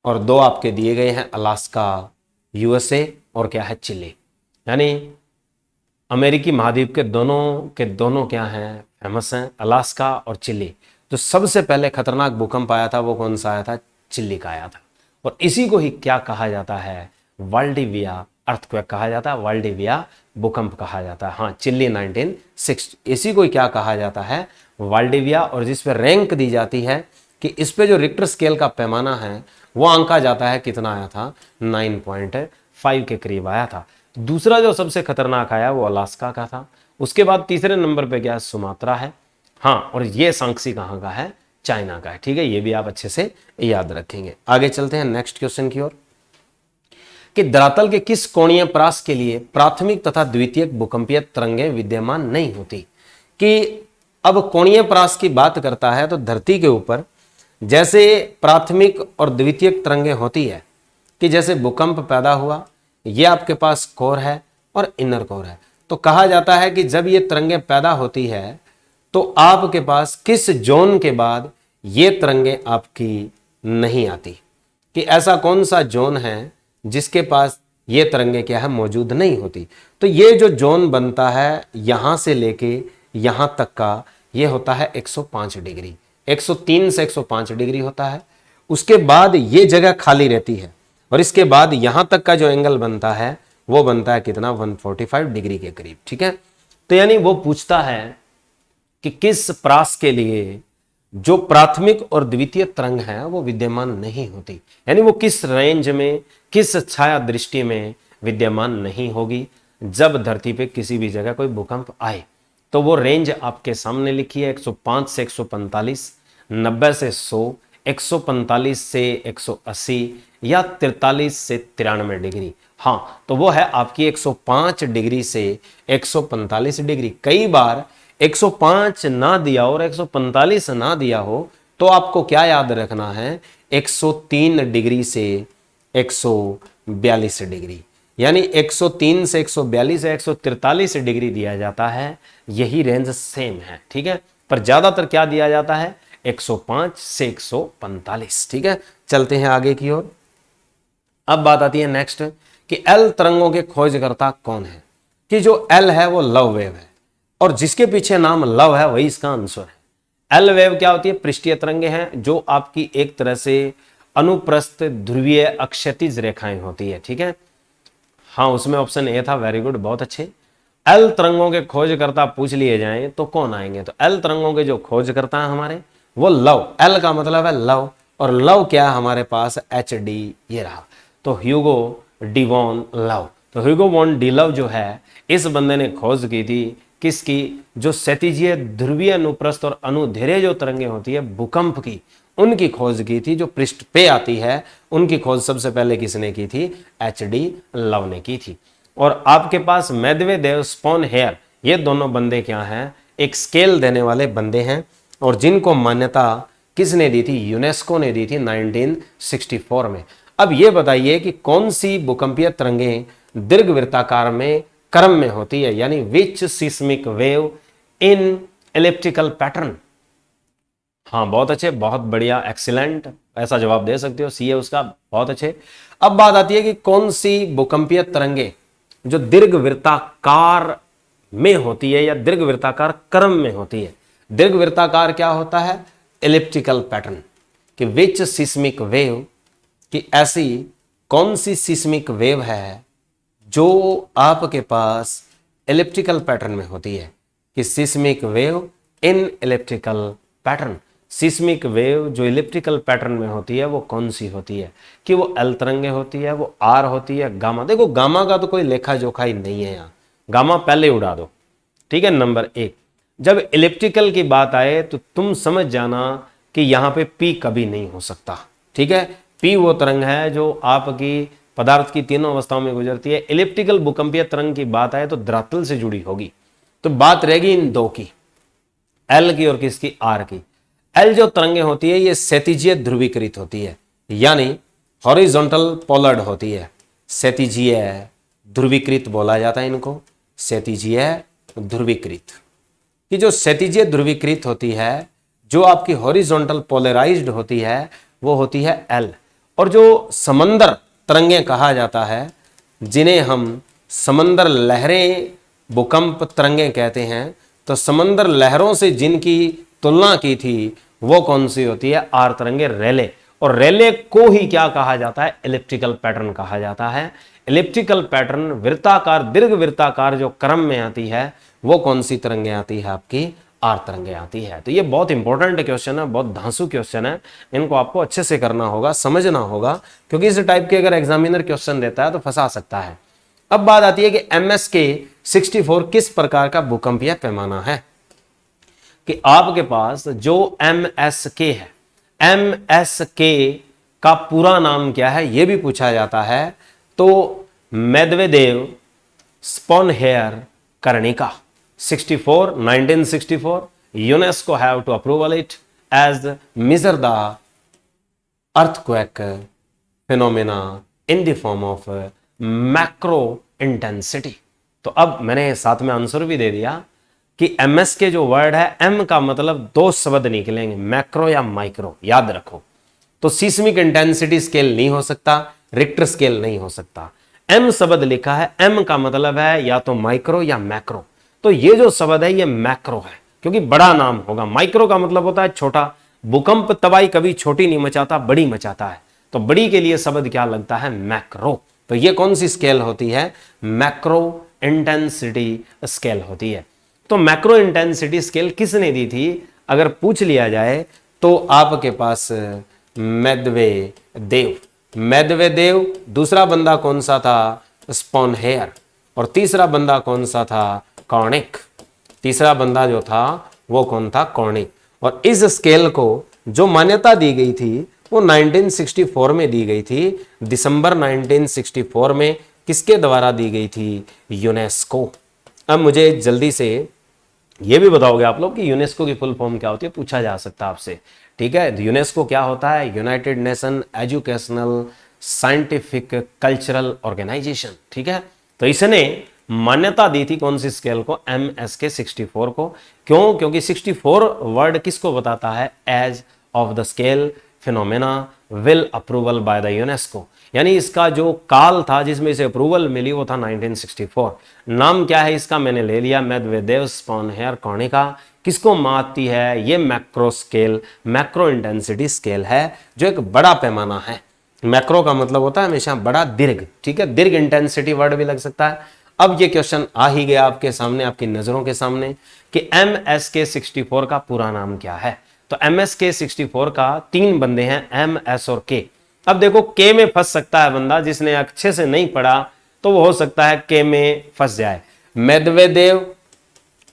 और 2 आपके दिए गए हैं, अलास्का, यूएसए, और क्या है, चिली। यानी अमेरिकी महाद्वीप के दोनों क्या हैं, फेमस हैं, अलास्का और चिली। तो सबसे पहले खतरनाक भूकंप आया था वो कौन सा आया था, चिली का आया था। और इसी को ही क्या कहा जाता है, वाल्डिविया अर्थक्वेक कहा जाता है, वाल्डिविया भूकंप कहा जाता है। हाँ, चिल्ली 1960, इसी को क्या कहा जाता है, वाल्डिविया। और जिस पे रैंक दी जाती है कि इस पे जो रिक्टर स्केल का पैमाना है वो आंका जाता है, कितना आया था, 9.5 के करीब आया था। दूसरा जो सबसे खतरनाक आया वो अलास्का का था। उसके बाद तीसरे नंबर पे क्या, सुमात्रा है। हाँ, और ये सांक्सी कहाँ का है, चाइना का है, ठीक है। ये भी आप अच्छे से याद रखेंगे। आगे चलते हैं नेक्स्ट क्वेश्चन की ओर कि धरातल के किस कोणीय परास के लिए प्राथमिक तथा द्वितीयक भूकंपीय तरंगें विद्यमान नहीं होती। कि अब कोणीय परास की बात करता है तो धरती के ऊपर जैसे प्राथमिक और द्वितीयक तरंगें होती है, कि जैसे भूकंप पैदा हुआ, ये आपके पास कोर है और इनर कोर है। तो कहा जाता है कि जब ये तरंगें पैदा होती है तो आपके पास किस जोन के बाद ये तरंगें आपकी नहीं आती, कि ऐसा कौन सा जोन है जिसके पास ये तरंगें क्या है, मौजूद नहीं होती। तो ये जो जोन बनता है यहां से लेके यहां तक का, ये होता है 105 डिग्री, 103 से 105 डिग्री होता है। उसके बाद ये जगह खाली रहती है, और इसके बाद यहां तक का जो एंगल बनता है वो बनता है कितना, 145 डिग्री के करीब, ठीक है। तो यानी वो पूछता है कि किस परास के लिए जो प्राथमिक और द्वितीय तरंग है वो विद्यमान नहीं होती, यानी वो किस रेंज में, किस छाया दृष्टि में विद्यमान नहीं होगी। जब धरती पे किसी भी जगह कोई भूकंप आए तो वो रेंज आपके सामने लिखी है, 105 से 145, 90 से 100, 145 से 180 या 43 से 93 डिग्री। हाँ, तो वो है आपकी 105 डिग्री से 145 डिग्री। कई बार 105 ना दिया हो और 145 ना दिया हो तो आपको क्या याद रखना है, 103 डिग्री से 142 डिग्री, यानी 103 से 142 या 143 डिग्री दिया जाता है, यही रेंज सेम है। ठीक है, पर ज्यादातर क्या दिया जाता है, 105 से 145। ठीक है, चलते हैं आगे की ओर। अब बात आती है नेक्स्ट कि एल तरंगों के खोजकर्ता कौन है, कि जो एल है वो लव वेव है और जिसके पीछे नाम लव है वही इसका आंसर है। एल वेव क्या होती है, पृष्ठीय तरंगे हैं जो आपकी एक तरह से अनुप्रस्थ ध्रुवीय अक्षैतिज रेखाएं होती है। ठीक है, हाँ उसमें ऑप्शन ए था, वेरी गुड, बहुत अच्छे। एल तरंगों के खोजकर्ता पूछ लिए जाएं तो कौन आएंगे, तो एल तरंगों के जो खोजकर्ता हैं हमारे वो लव, एल का मतलब है लव, और लव क्या है हमारे पास, एच डी, ये रहा, तो ह्यूगो डी वॉन लव। तो ह्यूगो वॉन डी लव जो है इस बंदे ने खोज की थी किसकी, जो क्षैतिजीय ध्रुवीय अनुप्रस्थ और अनुदैर्घ्य जो तरंगे होती है भूकंप की, उनकी खोज की थी। जो पृष्ठ पे आती है उनकी खोज सबसे पहले किसने की थी, एच डी लव ने की थी। और आपके पास मेदवेदेव, स्पॉन हेयर, ये दोनों बंदे क्या हैं, एक स्केल देने वाले बंदे हैं और जिनको मान्यता किसने दी थी, यूनेस्को ने दी थी 1964 में। अब ये बताइए कि कौन सी भूकंपीय तरंगें दीर्घवृत्ताकार में क्रम में होती है, यानी which seismic wave in elliptical pattern. हाँ बहुत अच्छे, बहुत बढ़िया, एक्सीलेंट, ऐसा जवाब दे सकते हो, सी है उसका, बहुत अच्छे। अब बात आती है कि कौन सी भूकंपीय तरंगे जो दीर्घवृत्ताकार में होती है या दीर्घवृत्ताकार क्रम में होती है। दीर्घवृत्ताकार क्या होता है, एलिप्टिकल पैटर्न, कि विच सिस्मिक वेव, कि ऐसी कौन सी सिस्मिक वेव है जो आपके पास एलिप्टिकल पैटर्न में होती है, कि seismic wave in elliptical pattern. Seismic wave जो इलिप्टिकल पैटर्न में होती है वो कौन सी होती है, कि वो एल तरंगे होती है, वो आर होती है, गामा। देखो गामा का तो कोई लेखा जोखा ही नहीं है, यहाँ गामा पहले उड़ा दो। ठीक है, नंबर 1, जब इलिप्टिकल की बात आए तो तुम समझ जाना कि यहाँ पे पी कभी नहीं हो सकता। ठीक है, पी वो तरंग है जो आपकी पदार्थ की तीनों अवस्थाओं में गुजरती है। इलिप्टिकल भूकंपीय तरंग की बात आए तो धरातल से जुड़ी होगी, तो बात रहेगी इन दो की, एल की और किसकी, आर की। एल जो तरंगे होती है ये क्षैतिजीय ध्रुवीकृत होती है, यानी हॉरिजॉन्टल पोलर्ड होती है। क्षैतिजीय ध्रुवीकृत बोला जाता है इनको, क्षैतिजीय ध्रुवीकृत, कि जो क्षैतिजीय ध्रुवीकृत होती है, जो आपकी हॉरिजॉन्टल पोलराइज्ड होती है, वो होती है एल। और जो समंदर तरंगे कहा जाता है, जिन्हें हम समंदर लहरें भूकंप तरंगे कहते हैं, तो समंदर लहरों से जिनकी तुलना की थी वो कौन सी होती है, आर तरंगे, रेले। और रेले को ही क्या कहा जाता है, इलिप्टिकल पैटर्न कहा जाता है। इलिप्टिकल पैटर्न वृत्ताकार, दीर्घ वृत्ताकार जो क्रम में आती है वो कौन सी तरंगे आती है, आपकी आर तरंगे आती है। तो ये बहुत इंपॉर्टेंट क्वेश्चन है, बहुत धांसू क्वेश्चन है, इनको आपको अच्छे से करना होगा, समझना होगा, क्योंकि इस टाइप के अगर एग्जामिनर क्वेश्चन देता है तो फंसा सकता है। अब बात आती है कि MSK 64 किस प्रकार का भूकंपीय पैमाना है, कि आपके पास जो MSK है, MSK का पूरा नाम क्या है ये भी पूछा जाता है। तो Medvedev स्पॉनहेयर कर्णिका 1964 UNESCO have to approval it as measure the earthquake phenomena in the form of macro intensity। तो अब मैंने साथ में आंसर भी दे दिया कि MS के जो वर्ड है, M का मतलब दो शब्द निकलेंगे, मैक्रो या माइक्रो, याद रखो। तो सिस्मिक इंटेंसिटी स्केल नहीं हो सकता, रिक्टर स्केल नहीं हो सकता। M शब्द लिखा है, M का मतलब है या तो माइक्रो या मैक्रो, तो ये जो शब्द है ये मैक्रो है, क्योंकि बड़ा नाम होगा। माइक्रो का मतलब होता है छोटा, भूकंप तबाही कभी छोटी नहीं मचाता, बड़ी मचाता है, तो बड़ी के लिए शब्द क्या लगता है, मैक्रो। तो ये कौन सी स्केल होती है, मैक्रो इंटेंसिटी स्केल होती है। तो मैक्रो इंटेंसिटी स्केल किसने दी थी अगर पूछ लिया जाए तो आपके पास मेदवेदेव, मेदवेदेव। दूसरा बंदा कौन सा था, स्पॉनहेयर, और तीसरा बंदा कौन सा था, कॉर्निक। तीसरा बंदा जो था वो कौन था, कॉर्निक। और इस स्केल को जो मान्यता दी गई थी वो 1964 में दी गई थी, दिसंबर 1964 में। किसके द्वारा दी गई थी, यूनेस्को। अब मुझे जल्दी से ये भी बताओगे आप लोग कि यूनेस्को की फुल फॉर्म क्या होती है, पूछा जा सकता है आपसे। ठीक है, यूनेस्को क्या होता है, United Nation educational scientific cultural organisation. ठीक है, तो इसने मान्यता दी थी कौन सी स्केल को, MSK 64 को। क्यों, क्योंकि 64 वर्ड किसको बताता है, age of the scale phenomena will approval by the UNESCO, यानी इसका जो काल था जिसमें इसे अप्रूवल मिली वो था 1964। नाम क्या है इसका, मैंने ले लिया, मेदवेदेव स्पॉनहेयर कॉनिका। किसको मापती है, ये macro scale, macro intensity scale है, जो एक बड़ा पैमाना है। मैक्रो का मतलब होता है हमेशा बड़ा, दीर्घ। ठीक है, दीर्घ इंटेंसिटी वर्ड भी लग सकता है। अब ये क्वेश्चन आ ही गया आपके सामने, आपकी नजरों के सामने, कि MSK 64 का पूरा नाम क्या है। तो MSK 64 का 3 बंदे हैं, M, S और K। अब देखो K में फंस सकता है बंदा, जिसने अच्छे से नहीं पढ़ा तो वो हो सकता है K में फंस जाए। मेदवेदेव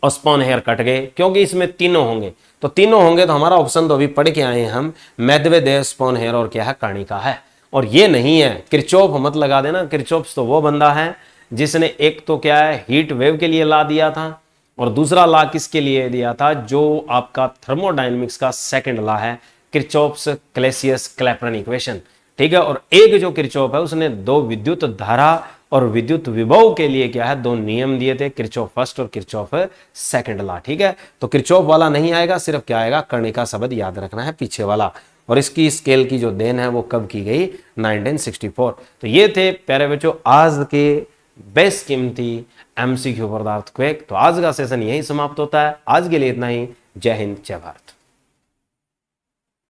और स्पॉनहेयर कट गए, क्योंकि इसमें तीनों होंगे, तो तीनों होंगे तो हमारा ऑप्शन तो अभी पढ़ के आए हैं हम, मेदवेदेव, स्पॉनहेयर और क्या है, कर्णिका है। और ये नहीं है, किरचॉफ मत लगा देना, किरचॉफ तो वो बंदा है जिसने एक तो क्या है हीट वेव के लिए ला दिया था, और दूसरा ला किसके लिए दिया था, जो आपका थर्मोडायनेमिक्स का सेकंड ला है, किरचॉफ्स क्लेसियस क्लैपेरन इक्वेशन। ठीक है, और एक जो किरचॉफ है उसने दो विद्युत धारा और विद्युत विभव के लिए क्या है, दो नियम दिए थे, किरचॉफ फर्स्ट और किरचॉफ सेकंड ला। ठीक है, तो किरचॉफ वाला नहीं आएगा, सिर्फ क्या आएगा, कर्णिका शब्द याद रखना है पीछे वाला। और इसकी स्केल की जो देन है वो कब की गई, 1964। तो ये थे प्यारे बच्चों आज के बेशकीमती MCQ पदार्थ क्वेक। तो आज का सेशन यही समाप्त होता है, आज के लिए इतना ही। जय हिंद, जय भारत।